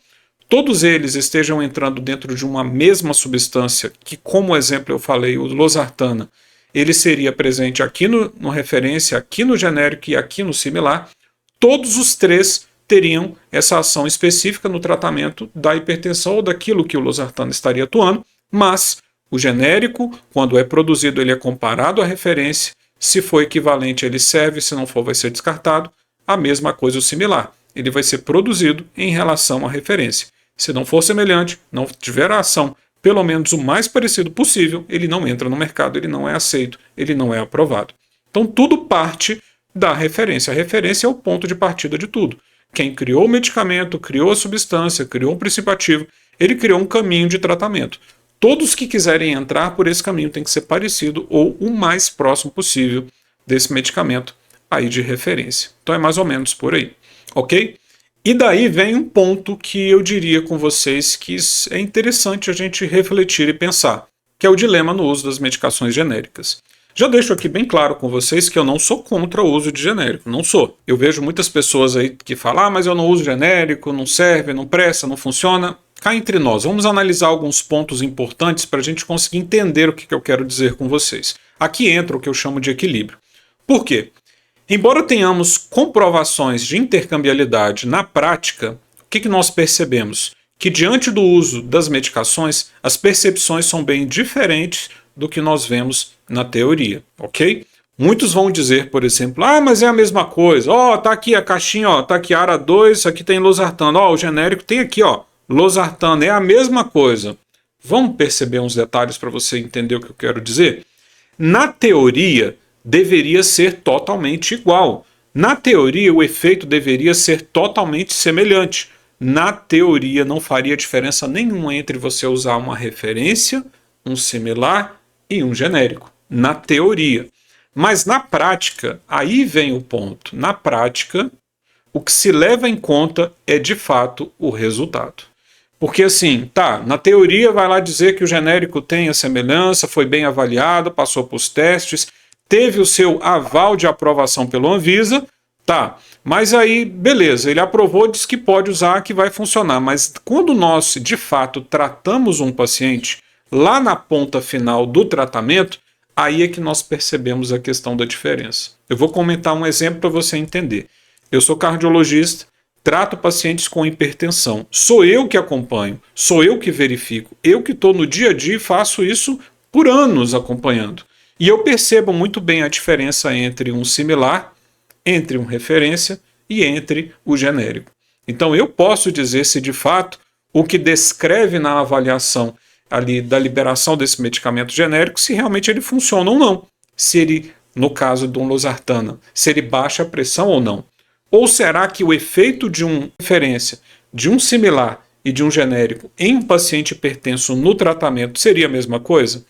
todos eles estejam entrando dentro de uma mesma substância, que como exemplo eu falei, o losartana, ele seria presente aqui no referência, aqui no genérico e aqui no similar, todos os três teriam essa ação específica no tratamento da hipertensão ou daquilo que o losartana estaria atuando, mas o genérico, quando é produzido, ele é comparado à referência, se for equivalente ele serve, se não for vai ser descartado, a mesma coisa o similar. Ele vai ser produzido em relação à referência. Se não for semelhante, não tiver a ação, pelo menos o mais parecido possível, ele não entra no mercado, ele não é aceito, ele não é aprovado. Então tudo parte da referência. A referência é o ponto de partida de tudo. Quem criou o medicamento, criou a substância, criou um princípio ativo, ele criou um caminho de tratamento. Todos que quiserem entrar por esse caminho tem que ser parecido ou o mais próximo possível desse medicamento aí de referência. Então é mais ou menos por aí, ok? E daí vem um ponto que eu diria com vocês que é interessante a gente refletir e pensar, que é o dilema no uso das medicações genéricas. Já deixo aqui bem claro com vocês que eu não sou contra o uso de genérico, não sou. Eu vejo muitas pessoas aí que falam, mas eu não uso genérico, não serve, não presta, não funciona. Cá entre nós, vamos analisar alguns pontos importantes para a gente conseguir entender o que eu quero dizer com vocês. Aqui entra o que eu chamo de equilíbrio. Por quê? Embora tenhamos comprovações de intercambiabilidade na prática, o que nós percebemos? Que diante do uso das medicações, as percepções são bem diferentes do que nós vemos na teoria, ok? Muitos vão dizer, por exemplo, ah, mas é a mesma coisa, ó, tá aqui a caixinha, ó, tá aqui ARA 2, aqui tem losartano, ó, o genérico tem aqui, ó, losartano, é a mesma coisa. Vamos perceber uns detalhes para você entender o que eu quero dizer? Na teoria, deveria ser totalmente igual. Na teoria, o efeito deveria ser totalmente semelhante. Na teoria, não faria diferença nenhuma entre você usar uma referência, um similar e um genérico. Na teoria. Mas na prática, aí vem o ponto. Na prática, o que se leva em conta é de fato o resultado. Porque assim, tá, na teoria vai lá dizer que o genérico tem a semelhança, foi bem avaliado, passou para os testes, teve o seu aval de aprovação pelo Anvisa, tá, mas aí, beleza, ele aprovou, diz que pode usar, que vai funcionar, mas quando nós, de fato, tratamos um paciente lá na ponta final do tratamento, aí é que nós percebemos a questão da diferença. Eu vou comentar um exemplo para você entender. Eu sou cardiologista, trato pacientes com hipertensão. Sou eu que acompanho, sou eu que verifico, eu que estou no dia a dia e faço isso por anos acompanhando. E eu percebo muito bem a diferença entre um similar, entre um referência e entre o genérico. Então eu posso dizer se de fato o que descreve na avaliação ali da liberação desse medicamento genérico, se realmente ele funciona ou não. Se ele, no caso de um losartana, se ele baixa a pressão ou não. Ou será que o efeito de uma referência, de um similar e de um genérico em um paciente hipertenso no tratamento seria a mesma coisa?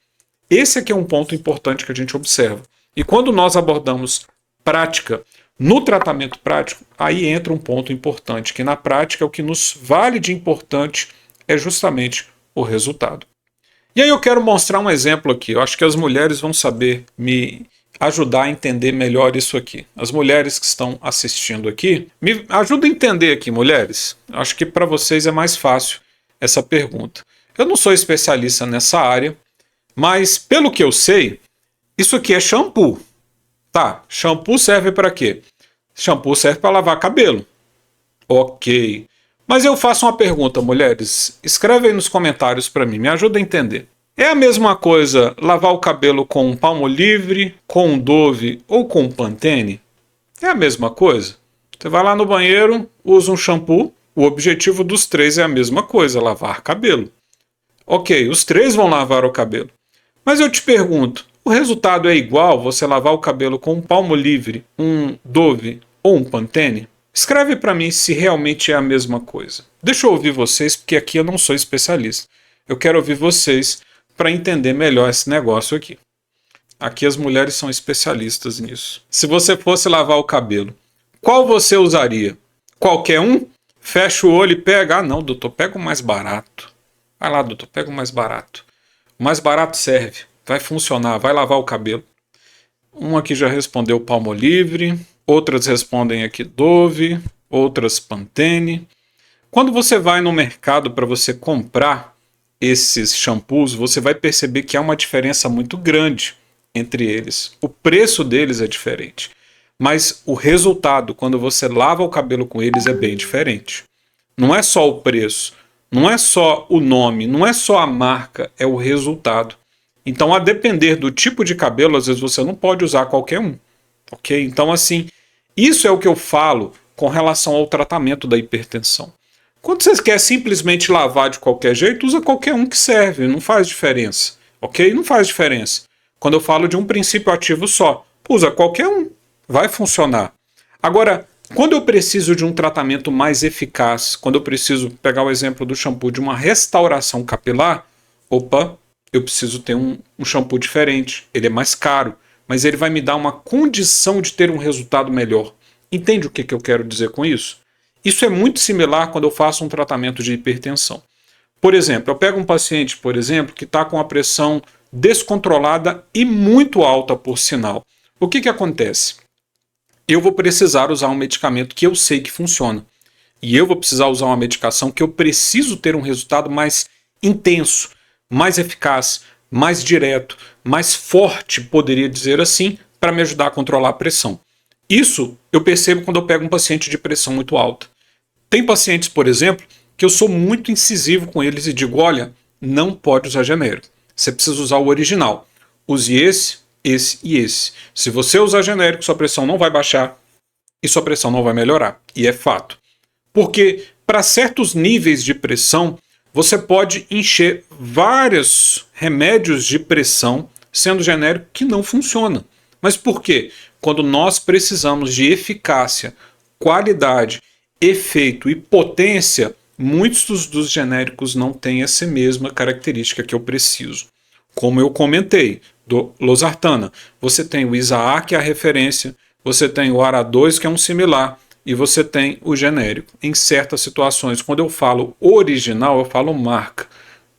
Esse aqui é um ponto importante que a gente observa. E quando nós abordamos prática no tratamento prático, aí entra um ponto importante, que na prática o que nos vale de importante é justamente o resultado. E aí eu quero mostrar um exemplo aqui. Eu acho que as mulheres vão saber me ajudar a entender melhor isso aqui. As mulheres que estão assistindo aqui, me ajudem a entender aqui, mulheres. Acho que para vocês é mais fácil essa pergunta. Eu não sou especialista nessa área, mas pelo que eu sei, isso aqui é shampoo. Tá, shampoo serve para quê? Shampoo serve para lavar cabelo. Ok. Mas eu faço uma pergunta, mulheres. Escreve aí nos comentários para mim, me ajuda a entender. É a mesma coisa lavar o cabelo com um Palmolive, com um Dove ou com um Pantene? É a mesma coisa. Você vai lá no banheiro, usa um shampoo, o objetivo dos três é a mesma coisa, lavar cabelo. Ok, os três vão lavar o cabelo. Mas eu te pergunto, o resultado é igual você lavar o cabelo com um Palmolive, um Dove ou um Pantene? Escreve para mim se realmente é a mesma coisa. Deixa eu ouvir vocês, porque aqui eu não sou especialista. Eu quero ouvir vocês para entender melhor esse negócio aqui. Aqui as mulheres são especialistas nisso. Se você fosse lavar o cabelo, qual você usaria? Qualquer um? Fecha o olho e pega. Ah, não, doutor, pega o mais barato. Vai lá, doutor, pega o mais barato. O mais barato serve, vai funcionar, vai lavar o cabelo. Um aqui já respondeu Palmolive, outras respondem aqui Dove, outras Pantene. Quando você vai no mercado para você comprar esses shampoos, você vai perceber que há uma diferença muito grande entre eles. O preço deles é diferente, mas o resultado, quando você lava o cabelo com eles, é bem diferente. Não é só o preço, não é só o nome, não é só a marca, é o resultado. Então, a depender do tipo de cabelo, às vezes você não pode usar qualquer um, ok? Então, assim, isso é o que eu falo com relação ao tratamento da hipertensão. Quando você quer simplesmente lavar de qualquer jeito, usa qualquer um que serve, não faz diferença, ok? Não faz diferença. Quando eu falo de um princípio ativo só, usa qualquer um, vai funcionar. Agora, quando eu preciso de um tratamento mais eficaz, quando eu preciso pegar o exemplo do shampoo de uma restauração capilar, opa, eu preciso ter um shampoo diferente, ele é mais caro, mas ele vai me dar uma condição de ter um resultado melhor. Entende o que eu quero dizer com isso? Isso é muito similar quando eu faço um tratamento de hipertensão. Por exemplo, eu pego um paciente, por exemplo, que está com a pressão descontrolada e muito alta, por sinal. O que acontece? Eu vou precisar usar um medicamento que eu sei que funciona. E eu vou precisar usar uma medicação que eu preciso ter um resultado mais intenso, mais eficaz, mais direto, mais forte, poderia dizer assim, para me ajudar a controlar a pressão. Isso eu percebo quando eu pego um paciente de pressão muito alta. Tem pacientes, por exemplo, que eu sou muito incisivo com eles e digo, olha, não pode usar genérico. Você precisa usar o original. use esse e esse. Se você usar genérico, sua pressão não vai baixar e sua pressão não vai melhorar. E é fato. Porque para certos níveis de pressão, você pode encher vários remédios de pressão, sendo genérico, que não funciona. Mas por quê? Quando nós precisamos de eficácia, qualidade, efeito e potência, muitos dos genéricos não têm essa mesma característica que eu preciso. Como eu comentei, do losartana, você tem o Isaar, que é a referência, você tem o ARA2, que é um similar, e você tem o genérico. Em certas situações, quando eu falo original, eu falo marca,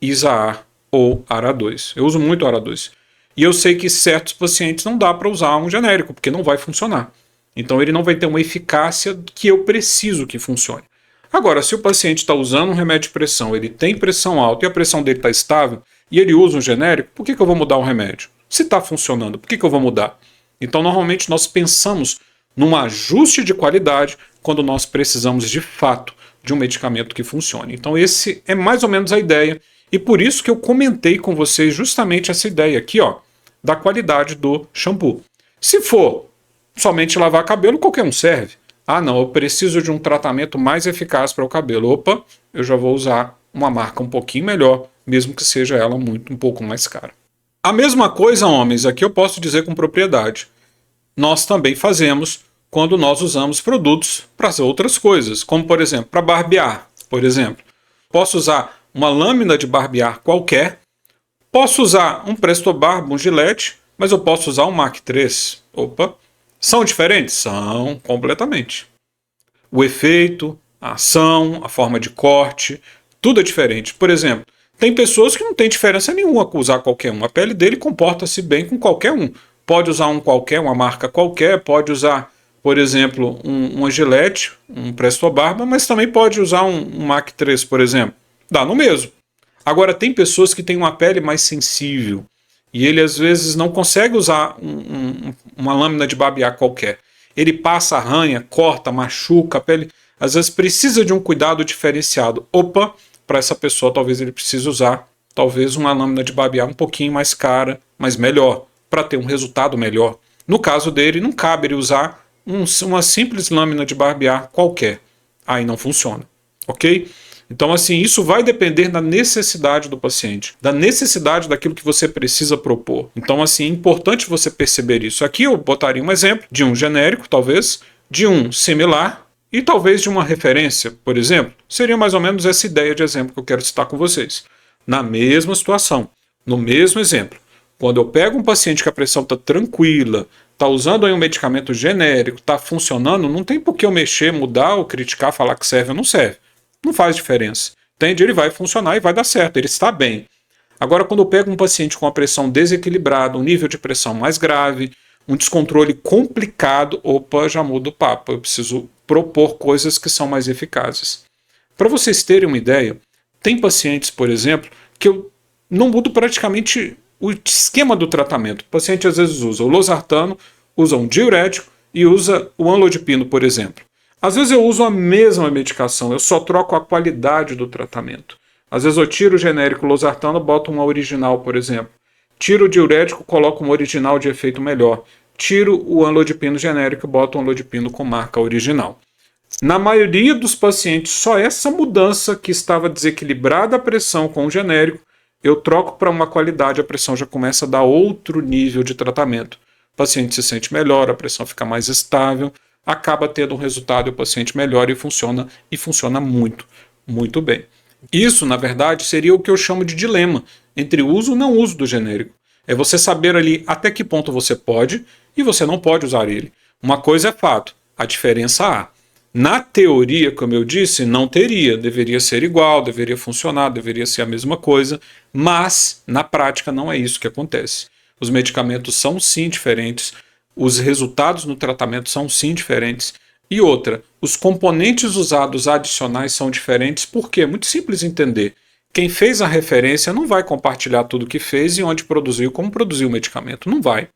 Isaar ou ARA2. Eu uso muito o ARA2. E eu sei que certos pacientes não dá para usar um genérico, porque não vai funcionar. Então ele não vai ter uma eficácia que eu preciso que funcione. Agora, se o paciente está usando um remédio de pressão, ele tem pressão alta e a pressão dele está estável, e ele usa um genérico, por que eu vou mudar o remédio? Se está funcionando, por que eu vou mudar? Então, normalmente, nós pensamos num ajuste de qualidade quando nós precisamos, de fato, de um medicamento que funcione. Então, esse é mais ou menos a ideia, e por isso que eu comentei com vocês justamente essa ideia aqui, ó, da qualidade do shampoo. Se for somente lavar cabelo, qualquer um serve. Ah, não, eu preciso de um tratamento mais eficaz para o cabelo. Opa, eu já vou usar uma marca um pouquinho melhor, mesmo que seja ela um pouco mais cara. A mesma coisa, homens, aqui eu posso dizer com propriedade. Nós também fazemos quando nós usamos produtos para outras coisas, como por exemplo, para barbear, por exemplo. Posso usar uma lâmina de barbear qualquer, posso usar um Presto Barba, um Gillette, mas eu posso usar um Mach 3. Opa, são diferentes? São, completamente. O efeito, a ação, a forma de corte, tudo é diferente. Por exemplo, tem pessoas que não tem diferença nenhuma com usar qualquer um. A pele dele comporta-se bem com qualquer um. Pode usar um qualquer, uma marca qualquer, pode usar, por exemplo, uma Gillette, um Presto Barba, mas também pode usar um Mach 3, por exemplo. Dá no mesmo. Agora, tem pessoas que têm uma pele mais sensível e ele às vezes não consegue usar uma lâmina de barbear qualquer. Ele passa, arranha, corta, machuca, a pele às vezes precisa de um cuidado diferenciado. Opa, para essa pessoa talvez ele precise usar talvez uma lâmina de barbear um pouquinho mais cara, mas melhor, para ter um resultado melhor. No caso dele, não cabe ele usar uma simples lâmina de barbear qualquer. Aí não funciona, ok? Então, assim, isso vai depender da necessidade do paciente, da necessidade daquilo que você precisa propor. Então, assim, é importante você perceber isso. Aqui eu botaria um exemplo de um genérico, talvez, de um similar e talvez de uma referência, por exemplo. Seria mais ou menos essa ideia de exemplo que eu quero citar com vocês. Na mesma situação, no mesmo exemplo. Quando eu pego um paciente que a pressão está tranquila, está usando aí um medicamento genérico, está funcionando, não tem por que eu mexer, mudar ou criticar, falar que serve ou não serve. Não faz diferença. Entende? Ele vai funcionar e vai dar certo, ele está bem. Agora, quando eu pego um paciente com a pressão desequilibrada, um nível de pressão mais grave, um descontrole complicado, opa, já muda o papo. Eu preciso propor coisas que são mais eficazes. Para vocês terem uma ideia, tem pacientes, por exemplo, que eu não mudo praticamente o esquema do tratamento. O paciente às vezes usa o losartano, usa um diurético e usa o amlodipino, por exemplo. Às vezes eu uso a mesma medicação, eu só troco a qualidade do tratamento. Às vezes eu tiro o genérico losartano, boto uma original, por exemplo. Tiro o diurético, coloco uma original de efeito melhor. Tiro o amlodipino genérico, boto um amlodipino com marca original. Na maioria dos pacientes, só essa mudança que estava desequilibrada a pressão com o genérico, eu troco para uma qualidade, a pressão já começa a dar outro nível de tratamento. O paciente se sente melhor, a pressão fica mais estável, acaba tendo um resultado e o paciente melhora e funciona muito, muito bem. Isso, na verdade, seria o que eu chamo de dilema entre uso e não uso do genérico. É você saber ali até que ponto você pode e você não pode usar ele. Uma coisa é fato, a diferença há. Na teoria, como eu disse, não teria, deveria ser igual, deveria funcionar, deveria ser a mesma coisa, mas na prática não é isso que acontece. Os medicamentos são sim diferentes, os resultados no tratamento são sim diferentes. E outra, os componentes usados adicionais são diferentes, porque é muito simples entender. Quem fez a referência não vai compartilhar tudo que fez e onde produziu, como produziu o medicamento, não vai.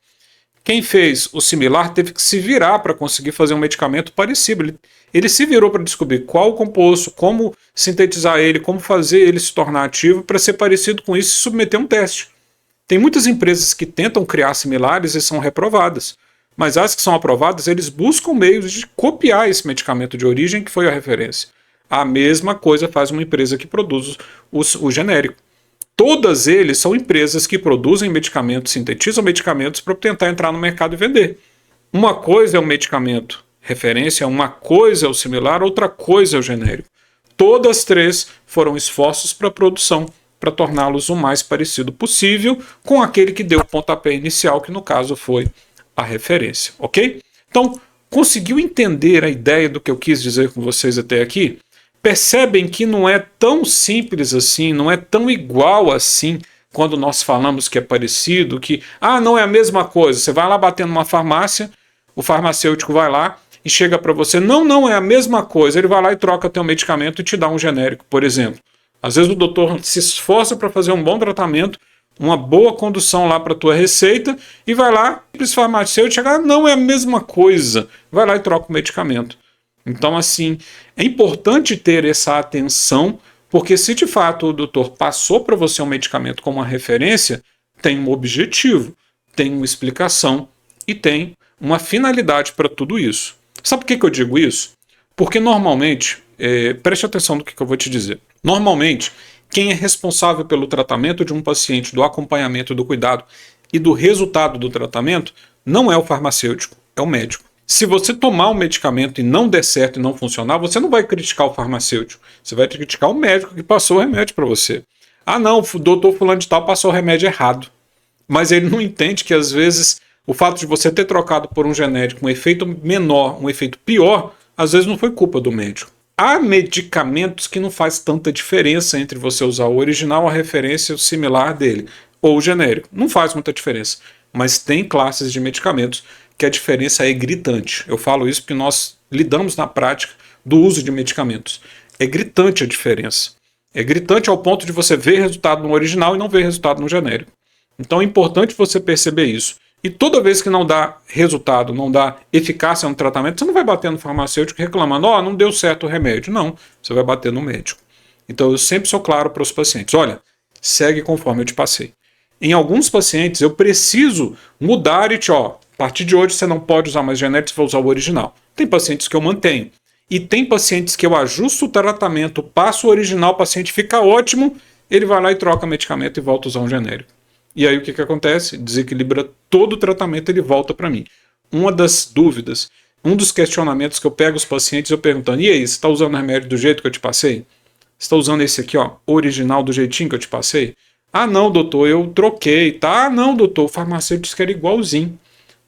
Quem fez o similar teve que se virar para conseguir fazer um medicamento parecido. Ele se virou para descobrir qual o composto, como sintetizar ele, como fazer ele se tornar ativo para ser parecido com isso e submeter um teste. Tem muitas empresas que tentam criar similares e são reprovadas, mas as que são aprovadas, eles buscam meios de copiar esse medicamento de origem que foi a referência. A mesma coisa faz uma empresa que produz o genérico. Todas eles são empresas que produzem medicamentos, sintetizam medicamentos para tentar entrar no mercado e vender. Uma coisa é o medicamento referência, uma coisa é o similar, outra coisa é o genérico. Todas três foram esforços para a produção, para torná-los o mais parecido possível com aquele que deu o pontapé inicial, que no caso foi a referência, ok? Então, conseguiu entender a ideia do que eu quis dizer com vocês até aqui? Percebem que não é tão simples assim, não é tão igual assim quando nós falamos que é parecido, que não é a mesma coisa. Você vai lá bater numa farmácia, o farmacêutico vai lá e chega para você, não é a mesma coisa. Ele vai lá e troca teu medicamento e te dá um genérico, por exemplo. Às vezes o doutor se esforça para fazer um bom tratamento, uma boa condução lá para a tua receita e vai lá e esse farmacêutico chega, não é a mesma coisa. Vai lá e troca o medicamento. Então, assim, é importante ter essa atenção, porque se de fato o doutor passou para você um medicamento como uma referência, tem um objetivo, tem uma explicação e tem uma finalidade para tudo isso. Sabe por que eu digo isso? Porque normalmente, preste atenção no que eu vou te dizer. Normalmente, quem é responsável pelo tratamento de um paciente, do acompanhamento, do cuidado e do resultado do tratamento, não é o farmacêutico, é o médico. Se você tomar um medicamento e não der certo e não funcionar, você não vai criticar o farmacêutico. Você vai criticar o médico que passou o remédio para você. Não, o doutor fulano de tal passou o remédio errado. Mas ele não entende que às vezes o fato de você ter trocado por um genérico, um efeito menor, um efeito pior, às vezes não foi culpa do médico. Há medicamentos que não faz tanta diferença entre você usar o original, a referência, o similar dele, ou o genérico. Não faz muita diferença. Mas tem classes de medicamentos que a diferença é gritante. Eu falo isso porque nós lidamos na prática do uso de medicamentos. É gritante a diferença. É gritante ao ponto de você ver resultado no original e não ver resultado no genérico. Então é importante você perceber isso. E toda vez que não dá resultado, não dá eficácia no tratamento, você não vai bater no farmacêutico reclamando, não deu certo o remédio. Não, você vai bater no médico. Então eu sempre sou claro para os pacientes, olha, segue conforme eu te passei. Em alguns pacientes eu preciso mudar e a partir de hoje você não pode usar mais genérico, você vai usar o original. Tem pacientes que eu mantenho. E tem pacientes que eu ajusto o tratamento, passo o original, o paciente fica ótimo, ele vai lá e troca medicamento e volta a usar um genérico. E aí o que acontece? Desequilibra todo o tratamento, ele volta para mim. Uma das dúvidas, um dos questionamentos que eu pego os pacientes, eu perguntando, e aí, você está usando o remédio do jeito que eu te passei? Você está usando esse aqui, original do jeitinho que eu te passei? Não, doutor, eu troquei, tá? Não, doutor, o farmacêutico disse que era igualzinho.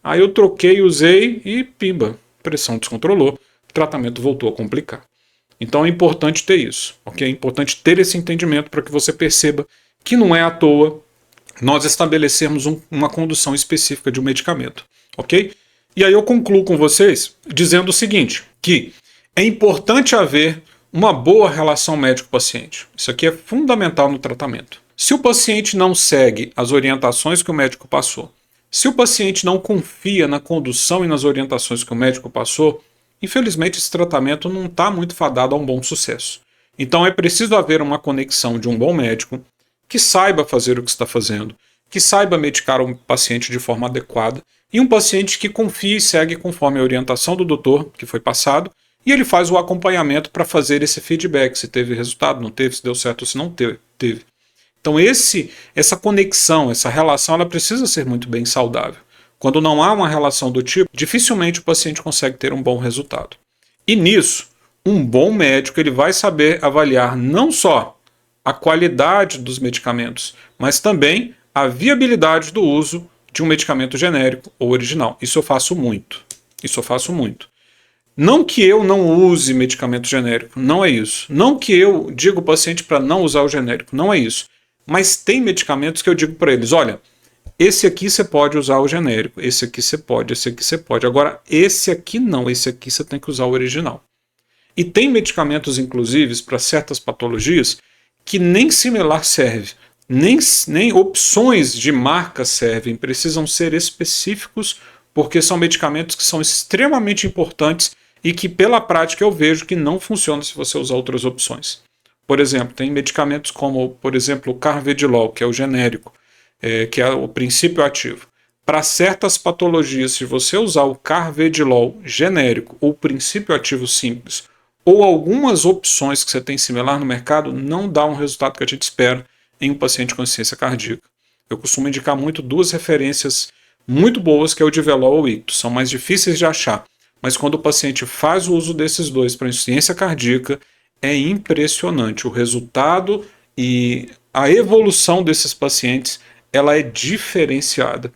Aí eu troquei, usei e pimba, pressão descontrolou, o tratamento voltou a complicar. Então é importante ter isso, ok? É importante ter esse entendimento para que você perceba que não é à toa nós estabelecermos uma condução específica de um medicamento, ok? E aí eu concluo com vocês dizendo o seguinte, que é importante haver uma boa relação médico-paciente. Isso aqui é fundamental no tratamento. Se o paciente não segue as orientações que o médico passou, se o paciente não confia na condução e nas orientações que o médico passou, infelizmente esse tratamento não está muito fadado a um bom sucesso. Então é preciso haver uma conexão de um bom médico que saiba fazer o que está fazendo, que saiba medicar o paciente de forma adequada, e um paciente que confie e segue conforme a orientação do doutor que foi passado, e ele faz o acompanhamento para fazer esse feedback, se teve resultado, não teve, se deu certo ou se não teve. Então essa conexão, essa relação, ela precisa ser muito bem saudável. Quando não há uma relação do tipo, dificilmente o paciente consegue ter um bom resultado. E nisso, um bom médico ele vai saber avaliar não só a qualidade dos medicamentos, mas também a viabilidade do uso de um medicamento genérico ou original. Isso eu faço muito. Isso eu faço muito. Não que eu não use medicamento genérico, não é isso. Não que eu diga ao paciente para não usar o genérico, não é isso. Mas tem medicamentos que eu digo para eles, olha, esse aqui você pode usar o genérico, esse aqui você pode, esse aqui você pode. Agora, esse aqui não, esse aqui você tem que usar o original. E tem medicamentos, inclusive, para certas patologias, que nem similar serve, nem opções de marca servem, precisam ser específicos, porque são medicamentos que são extremamente importantes e que pela prática eu vejo que não funciona se você usar outras opções. Por exemplo, tem medicamentos como, por exemplo, o Carvedilol, que é o genérico. que é o princípio ativo. Para certas patologias, se você usar o carvedilol genérico ou princípio ativo simples, ou algumas opções que você tem similar no mercado, não dá um resultado que a gente espera em um paciente com insuficiência cardíaca. Eu costumo indicar muito duas referências muito boas, que é o Divelol ou o Ictus. São mais difíceis de achar, mas quando o paciente faz o uso desses dois para insuficiência cardíaca, é impressionante. O resultado e a evolução desses pacientes, ela é diferenciada.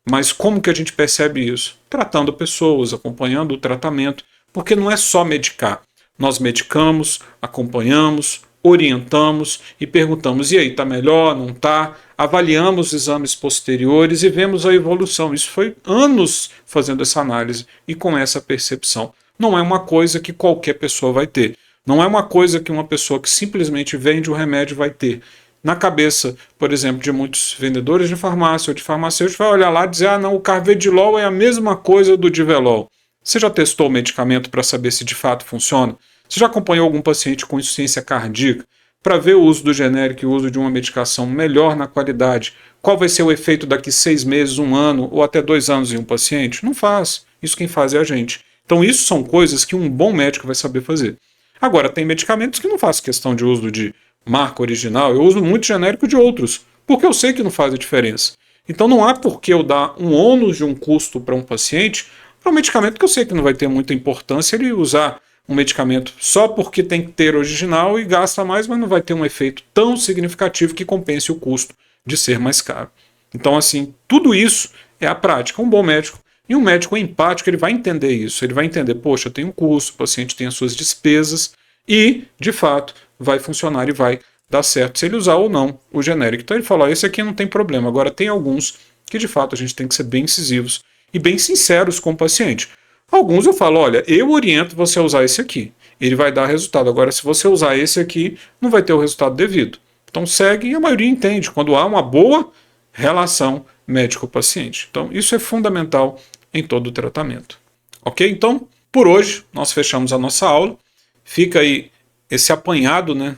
Mas como que a gente percebe isso? Tratando pessoas, acompanhando o tratamento, porque não é só medicar. Nós medicamos, acompanhamos, orientamos e perguntamos: e aí, está melhor, não está? Avaliamos os exames posteriores e vemos a evolução. Isso foi anos fazendo essa análise e com essa percepção. Não é uma coisa que qualquer pessoa vai ter. Não é uma coisa que uma pessoa que simplesmente vende o remédio vai ter. Na cabeça, por exemplo, de muitos vendedores de farmácia ou de farmacêuticos, vai olhar lá e dizer: ah, não, o carvedilol é a mesma coisa do divelol. Você já testou o medicamento para saber se de fato funciona? Você já acompanhou algum paciente com insuficiência cardíaca para ver o uso do genérico e o uso de uma medicação melhor na qualidade? Qual vai ser o efeito daqui 6 meses, 1 ano ou até 2 anos em um paciente? Não faz. Isso quem faz é a gente. Então isso são coisas que um bom médico vai saber fazer. Agora, tem medicamentos que não faço questão de uso de marca original, eu uso muito genérico de outros, porque eu sei que não faz a diferença. Então não há por que eu dar um ônus de um custo para um paciente para um medicamento que eu sei que não vai ter muita importância ele usar um medicamento só porque tem que ter original e gasta mais, mas não vai ter um efeito tão significativo que compense o custo de ser mais caro. Então, assim, tudo isso é a prática. Um bom médico e um médico empático, ele vai entender isso. Ele vai entender: poxa, tem um custo, o paciente tem as suas despesas e, de fato, vai funcionar e vai dar certo se ele usar ou não o genérico. Então ele falou: esse aqui não tem problema. Agora tem alguns que, de fato, a gente tem que ser bem incisivos e bem sinceros com o paciente. Alguns eu falo: olha, eu oriento você a usar esse aqui. Ele vai dar resultado. Agora, se você usar esse aqui, não vai ter o resultado devido. Então segue, e a maioria entende quando há uma boa relação médico-paciente. Então isso é fundamental em todo o tratamento. Ok? Então, por hoje, nós fechamos a nossa aula. Fica aí esse apanhado, né,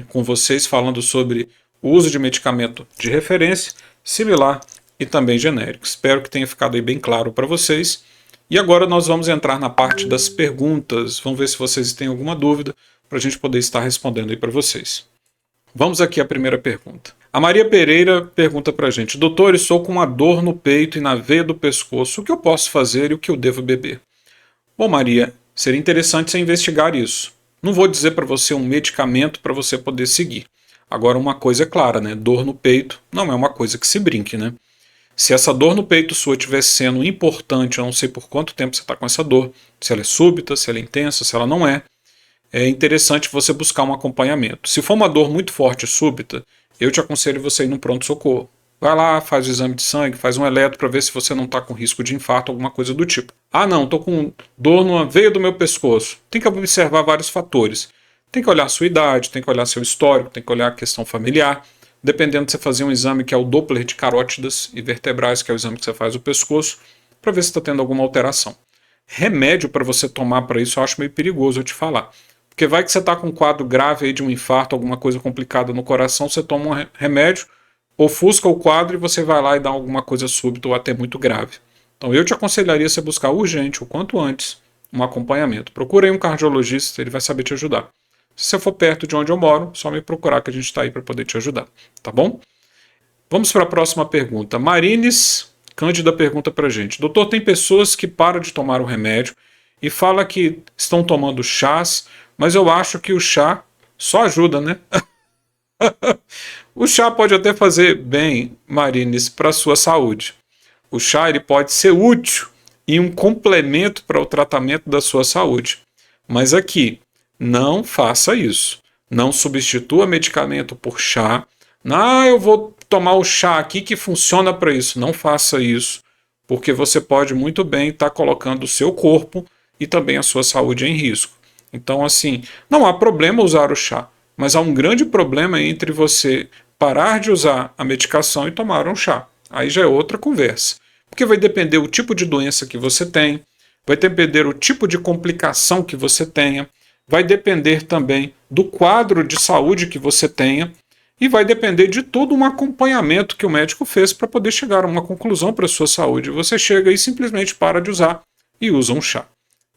com vocês falando sobre o uso de medicamento de referência, similar e também genérico. Espero que tenha ficado aí bem claro para vocês. E agora nós vamos entrar na parte das perguntas. Vamos ver se vocês têm alguma dúvida para a gente poder estar respondendo aí para vocês. Vamos aqui à primeira pergunta. A Maria Pereira pergunta para a gente: doutor, estou com uma dor no peito e na veia do pescoço. O que eu posso fazer e o que eu devo beber? Bom, Maria, seria interessante você investigar isso. Não vou dizer para você um medicamento para você poder seguir. Agora, uma coisa é clara, né? Dor no peito não é uma coisa que se brinque, né? Se essa dor no peito sua estiver sendo importante, eu não sei por quanto tempo você está com essa dor, se ela é súbita, se ela é intensa, se ela não é interessante você buscar um acompanhamento. Se for uma dor muito forte e súbita, eu te aconselho você ir no pronto-socorro. Vai lá, faz o exame de sangue, faz um eletro para ver se você não está com risco de infarto, alguma coisa do tipo. Ah não, estou com dor na veia do meu pescoço. Tem que observar vários fatores. Tem que olhar a sua idade, tem que olhar seu histórico, tem que olhar a questão familiar. Dependendo de você fazer um exame que é o Doppler de carótidas e vertebrais, que é o exame que você faz do pescoço, para ver se está tendo alguma alteração. Remédio para você tomar para isso eu acho meio perigoso eu te falar. Porque vai que você está com um quadro grave aí de um infarto, alguma coisa complicada no coração, você toma um remédio, ofusca o quadro e você vai lá e dá alguma coisa súbita ou até muito grave. Então eu te aconselharia você buscar urgente, o quanto antes, um acompanhamento. Procure aí um cardiologista, ele vai saber te ajudar. Se você for perto de onde eu moro, só me procurar que a gente está aí para poder te ajudar, tá bom? Vamos para a próxima pergunta. Marines Cândida pergunta para a gente: doutor, tem pessoas que param de tomar o remédio e fala que estão tomando chás, mas eu acho que o chá só ajuda, né? O chá pode até fazer bem, Marines, para a sua saúde. O chá ele pode ser útil e um complemento para o tratamento da sua saúde. Mas aqui, não faça isso. Não substitua medicamento por chá. Ah, eu vou tomar o chá aqui que funciona para isso. Não faça isso, porque você pode muito bem estar colocando o seu corpo e também a sua saúde em risco. Então, assim, não há problema usar o chá, mas há um grande problema entre você parar de usar a medicação e tomar um chá. Aí já é outra conversa. Porque vai depender o tipo de doença que você tem, vai depender o tipo de complicação que você tenha, vai depender também do quadro de saúde que você tenha. E vai depender de todo um acompanhamento que o médico fez para poder chegar a uma conclusão para a sua saúde. Você chega e simplesmente para de usar e usa um chá.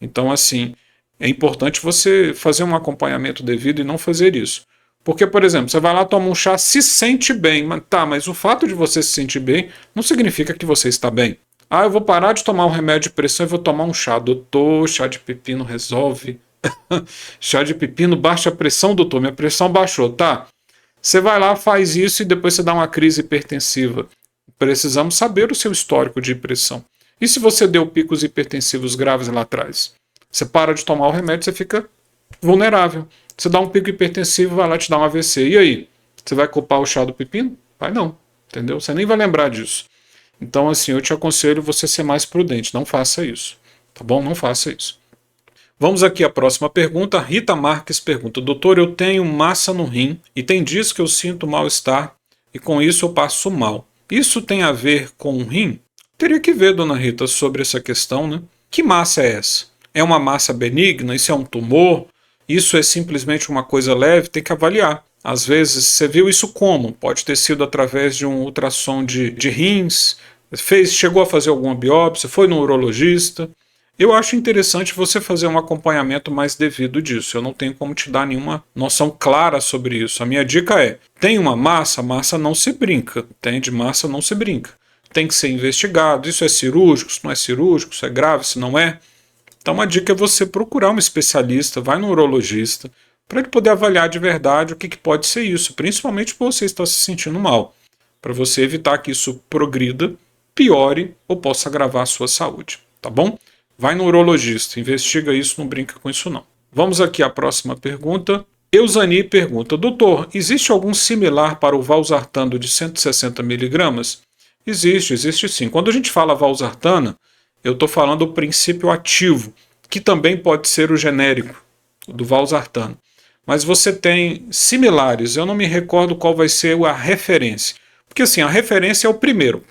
Então, assim, é importante você fazer um acompanhamento devido e não fazer isso. Porque, por exemplo, você vai lá, toma um chá, se sente bem, mas o fato de você se sentir bem não significa que você está bem. Ah, eu vou parar de tomar um remédio de pressão e vou tomar um chá. Doutor, chá de pepino resolve. Chá de pepino baixa a pressão, doutor. Minha pressão baixou, tá? Você vai lá, faz isso e depois você dá uma crise hipertensiva. Precisamos saber o seu histórico de pressão. E se você deu picos hipertensivos graves lá atrás? Você para de tomar o remédio, você fica vulnerável. Você dá um pico hipertensivo, vai lá te dar um AVC. E aí? Você vai culpar o chá do pepino? Vai não, entendeu? Você nem vai lembrar disso. Então, assim, eu te aconselho você ser mais prudente. Não faça isso, tá bom? Não faça isso. Vamos aqui à próxima pergunta. Rita Marques pergunta: doutor, eu tenho massa no rim e tem dias que eu sinto mal-estar e com isso eu passo mal. Isso tem a ver com o rim? Teria que ver, dona Rita, sobre essa questão, né? Que massa é essa? É uma massa benigna? Isso é um tumor? Isso é simplesmente uma coisa leve? Tem que avaliar. Às vezes, você viu isso como? Pode ter sido através de um ultrassom de rins, chegou a fazer alguma biópsia, foi no urologista. Eu acho interessante você fazer um acompanhamento mais devido disso. Eu não tenho como te dar nenhuma noção clara sobre isso. A minha dica é: tem uma massa, massa não se brinca, entende? Massa não se brinca. Tem que ser investigado. Isso é cirúrgico, se não é cirúrgico, se é grave, se não é. Então a dica é você procurar um especialista, vai no urologista, para ele poder avaliar de verdade o que pode ser isso, principalmente por você estar se sentindo mal, para você evitar que isso progrida, piore ou possa agravar a sua saúde, tá bom? Vai no urologista, investiga isso, não brinca com isso não. Vamos aqui à próxima pergunta. Eusani pergunta: doutor, existe algum similar para o valsartano de 160 mg? Existe sim. Quando a gente fala valsartana, eu estou falando do princípio ativo, que também pode ser o genérico do valsartano. Mas você tem similares, eu não me recordo qual vai ser a referência. Porque assim, a referência é o primeiro,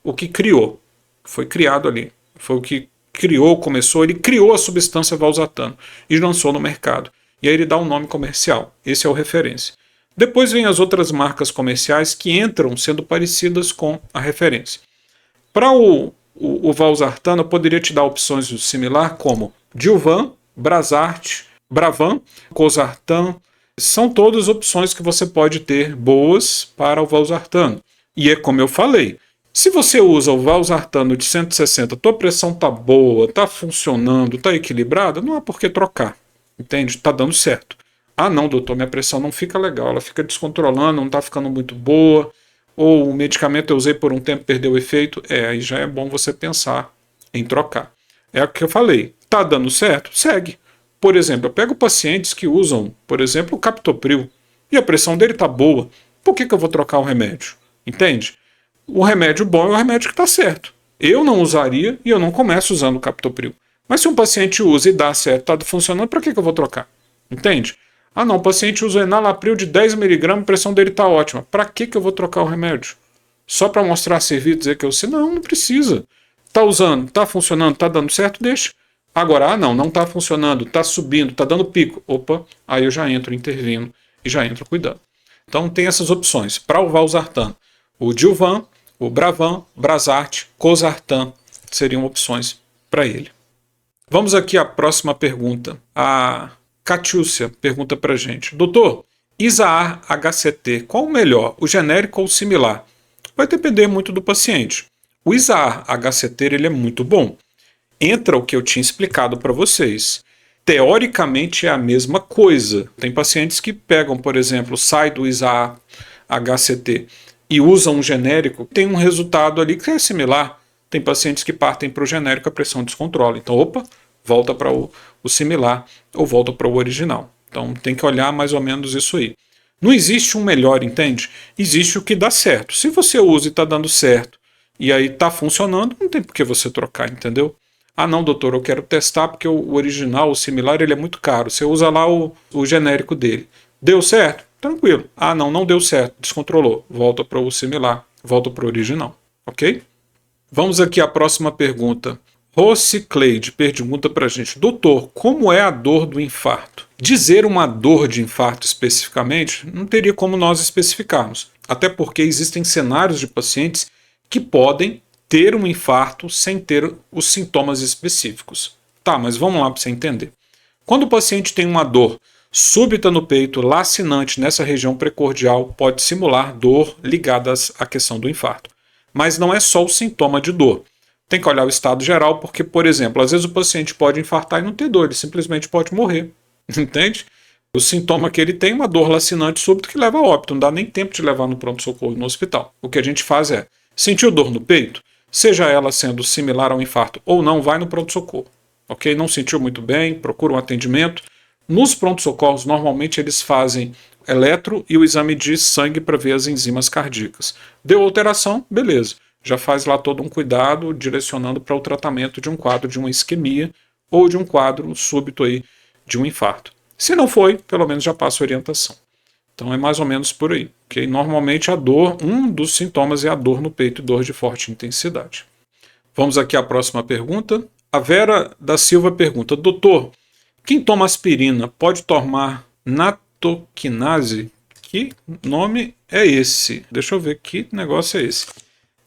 o que criou. Foi criado ali. Foi o que criou, ele criou a substância valsartano e lançou no mercado. E aí ele dá um nome comercial. Esse é o referência. Depois vem as outras marcas comerciais que entram sendo parecidas com a referência. Para o valsartano, eu poderia te dar opções similar como Dilvan, Brasart, Bravan, Cosartan. São todas opções que você pode ter boas para o valsartano. E é como eu falei, se você usa o valsartano de 160, tua pressão está boa, está funcionando, está equilibrada, não há por que trocar. Entende? Está dando certo. Ah não, doutor, minha pressão não fica legal, ela fica descontrolando, não está ficando muito boa, ou o medicamento eu usei por um tempo, perdeu o efeito, aí já é bom você pensar em trocar. É o que eu falei, está dando certo? Segue. Por exemplo, eu pego pacientes que usam, por exemplo, o captopril, e a pressão dele está boa, por que eu vou trocar o remédio? Entende? O remédio bom é o remédio que está certo. Eu não usaria e eu não começo usando o captopril. Mas se um paciente usa e dá certo, está funcionando, para que eu vou trocar? Entende? Ah não, o paciente usa enalapril de 10 mg, a pressão dele está ótima. Para que eu vou trocar o remédio? Só para mostrar serviço e dizer que eu sei? Não, não precisa. Está usando, está funcionando, está dando certo, deixa. Agora, não está funcionando, está subindo, está dando pico. Opa, aí eu já entro intervindo e já entro cuidando. Então tem essas opções. Para o valsartano, o Dilvan, o Bravan, Brasart, Cosartan seriam opções para ele. Vamos aqui à próxima pergunta. A Catiúcia pergunta para a gente: doutor, Isaar HCT, qual o melhor, o genérico ou o similar? Vai depender muito do paciente. O Isaar HCT ele é muito bom. Entra o que eu tinha explicado para vocês. Teoricamente é a mesma coisa. Tem pacientes que pegam, por exemplo, sai do Isaar HCT e usam um genérico, tem um resultado ali que é similar. Tem pacientes que partem para o genérico, a pressão descontrola. Então, opa, volta para o similar ou volta para o original. Então tem que olhar mais ou menos isso aí. Não existe um melhor, entende? Existe o que dá certo. Se você usa e está dando certo e aí está funcionando, não tem por que você trocar, entendeu? Ah não, doutor, eu quero testar porque o original, o similar, ele é muito caro. Você usa lá o genérico dele. Deu certo? Tranquilo. Ah não deu certo, descontrolou. Volta para o similar, volta para o original, ok? Vamos aqui à próxima pergunta. Rocicleide pergunta para a gente: doutor, como é a dor do infarto? Dizer uma dor de infarto especificamente não teria como nós especificarmos, até porque existem cenários de pacientes que podem ter um infarto sem ter os sintomas específicos. Tá, mas vamos lá para você entender. Quando o paciente tem uma dor súbita no peito, lacinante nessa região precordial, pode simular dor ligada à questão do infarto. Mas não é só o sintoma de dor. Tem que olhar o estado geral, porque, por exemplo, às vezes o paciente pode infartar e não ter dor, ele simplesmente pode morrer. Entende? O sintoma que ele tem é uma dor lacinante súbita que leva a óbito, não dá nem tempo de levar no pronto-socorro no hospital. O que a gente faz é, sentiu dor no peito, seja ela sendo similar ao infarto ou não, vai no pronto-socorro. Ok? Não sentiu muito bem, procura um atendimento. Nos pronto-socorros, normalmente eles fazem eletro e o exame de sangue para ver as enzimas cardíacas. Deu alteração? Beleza. Já faz lá todo um cuidado, direcionando para o tratamento de um quadro de uma isquemia ou de um quadro súbito aí de um infarto. Se não foi, pelo menos já passa a orientação. Então é mais ou menos por aí. Okay? Normalmente a dor, um dos sintomas é a dor no peito e dor de forte intensidade. Vamos aqui à próxima pergunta. A Vera da Silva pergunta: doutor, quem toma aspirina pode tomar natoquinase? Que nome é esse? Deixa eu ver que negócio é esse.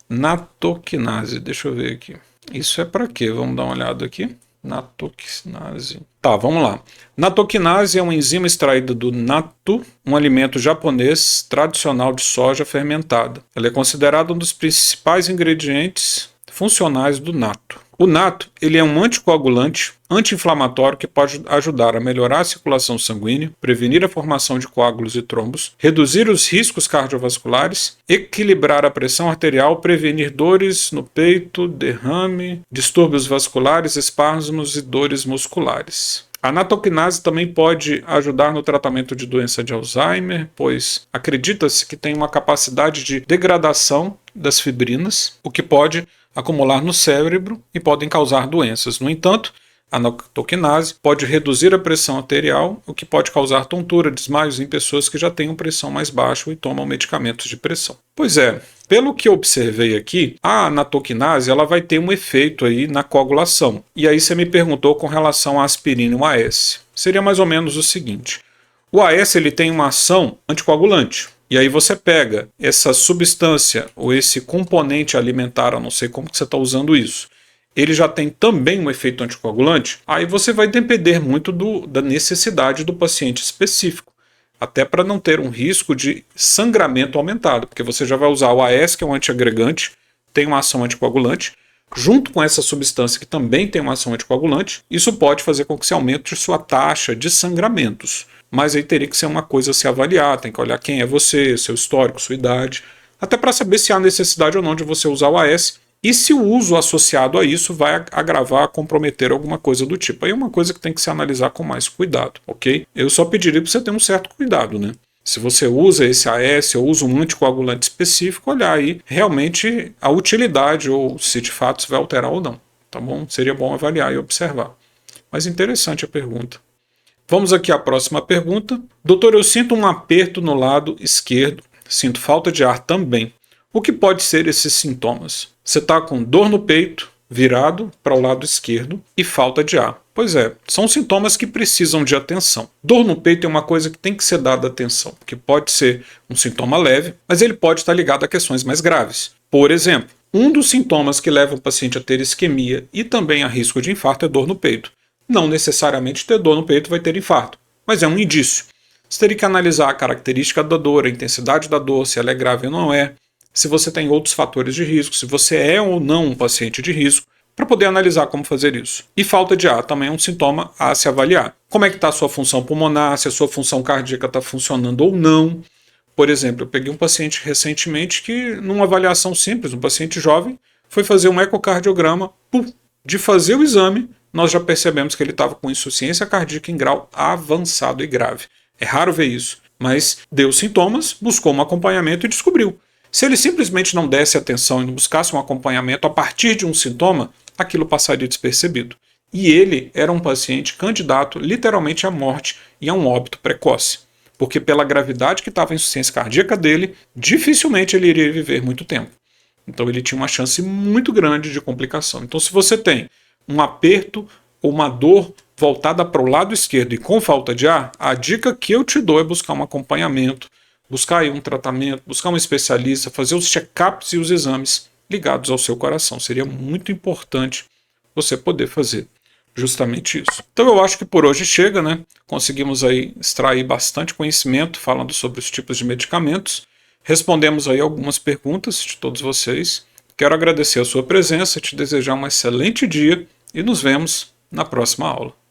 Natoquinase, deixa eu ver aqui. Isso é para quê? Vamos dar uma olhada aqui. Natoquinase. Tá, vamos lá. Natoquinase é uma enzima extraída do natto, um alimento japonês tradicional de soja fermentada. Ela é considerada um dos principais ingredientes funcionais do natto. O natto, ele é um anticoagulante, anti-inflamatório que pode ajudar a melhorar a circulação sanguínea, prevenir a formação de coágulos e trombos, reduzir os riscos cardiovasculares, equilibrar a pressão arterial, prevenir dores no peito, derrame, distúrbios vasculares, espasmos e dores musculares. A natoquinase também pode ajudar no tratamento de doença de Alzheimer, pois acredita-se que tem uma capacidade de degradação das fibrinas, o que pode acumular no cérebro e podem causar doenças. No entanto, a natoquinase pode reduzir a pressão arterial, o que pode causar tontura, desmaios em pessoas que já tenham pressão mais baixa e tomam medicamentos de pressão. Pois é, pelo que eu observei aqui, a natoquinase ela vai ter um efeito aí na coagulação. E aí você me perguntou com relação à aspirina e o AS. Seria mais ou menos o seguinte: o AS ele tem uma ação anticoagulante. E aí você pega essa substância ou esse componente alimentar, eu não sei como que você está usando isso, ele já tem também um efeito anticoagulante, aí você vai depender muito da necessidade do paciente específico, até para não ter um risco de sangramento aumentado, porque você já vai usar o AS, que é um antiagregante, tem uma ação anticoagulante, junto com essa substância que também tem uma ação anticoagulante, isso pode fazer com que você aumente sua taxa de sangramentos. Mas aí teria que ser uma coisa a se avaliar, tem que olhar quem é você, seu histórico, sua idade, até para saber se há necessidade ou não de você usar o AS e se o uso associado a isso vai agravar, comprometer alguma coisa do tipo. Aí é uma coisa que tem que se analisar com mais cuidado, ok? Eu só pediria para você ter um certo cuidado, né? Se você usa esse AS ou usa um anticoagulante específico, olhar aí realmente a utilidade ou se de fato isso vai alterar ou não, tá bom? Seria bom avaliar e observar. Mas interessante a pergunta. Vamos aqui à próxima pergunta. Doutor, eu sinto um aperto no lado esquerdo, sinto falta de ar também. O que pode ser esses sintomas? Você está com dor no peito, virado para o lado esquerdo e falta de ar. Pois é, são sintomas que precisam de atenção. Dor no peito é uma coisa que tem que ser dada atenção, porque pode ser um sintoma leve, mas ele pode estar ligado a questões mais graves. Por exemplo, um dos sintomas que leva o paciente a ter isquemia e também a risco de infarto é dor no peito. Não necessariamente ter dor no peito vai ter infarto, mas é um indício. Você teria que analisar a característica da dor, a intensidade da dor, se ela é grave ou não é, se você tem outros fatores de risco, se você é ou não um paciente de risco, para poder analisar como fazer isso. E falta de ar também é um sintoma a se avaliar. Como é que está a sua função pulmonar, se a sua função cardíaca está funcionando ou não. Por exemplo, eu peguei um paciente recentemente que, numa avaliação simples, um paciente jovem, foi fazer um ecocardiograma, de fazer o exame, nós já percebemos que ele estava com insuficiência cardíaca em grau avançado e grave. É raro ver isso, mas deu sintomas, buscou um acompanhamento e descobriu. Se ele simplesmente não desse atenção e não buscasse um acompanhamento a partir de um sintoma, aquilo passaria despercebido. E ele era um paciente candidato literalmente à morte e a um óbito precoce, porque pela gravidade que estava a insuficiência cardíaca dele, dificilmente ele iria viver muito tempo. Então ele tinha uma chance muito grande de complicação. Então se você tem um aperto ou uma dor voltada para o lado esquerdo e com falta de ar, a dica que eu te dou é buscar um acompanhamento, buscar aí um tratamento, buscar um especialista, fazer os check-ups e os exames ligados ao seu coração. Seria muito importante você poder fazer justamente isso. Então eu acho que por hoje chega, né? Conseguimos aí extrair bastante conhecimento falando sobre os tipos de medicamentos. Respondemos aí algumas perguntas de todos vocês. Quero agradecer a sua presença, te desejar um excelente dia e nos vemos na próxima aula.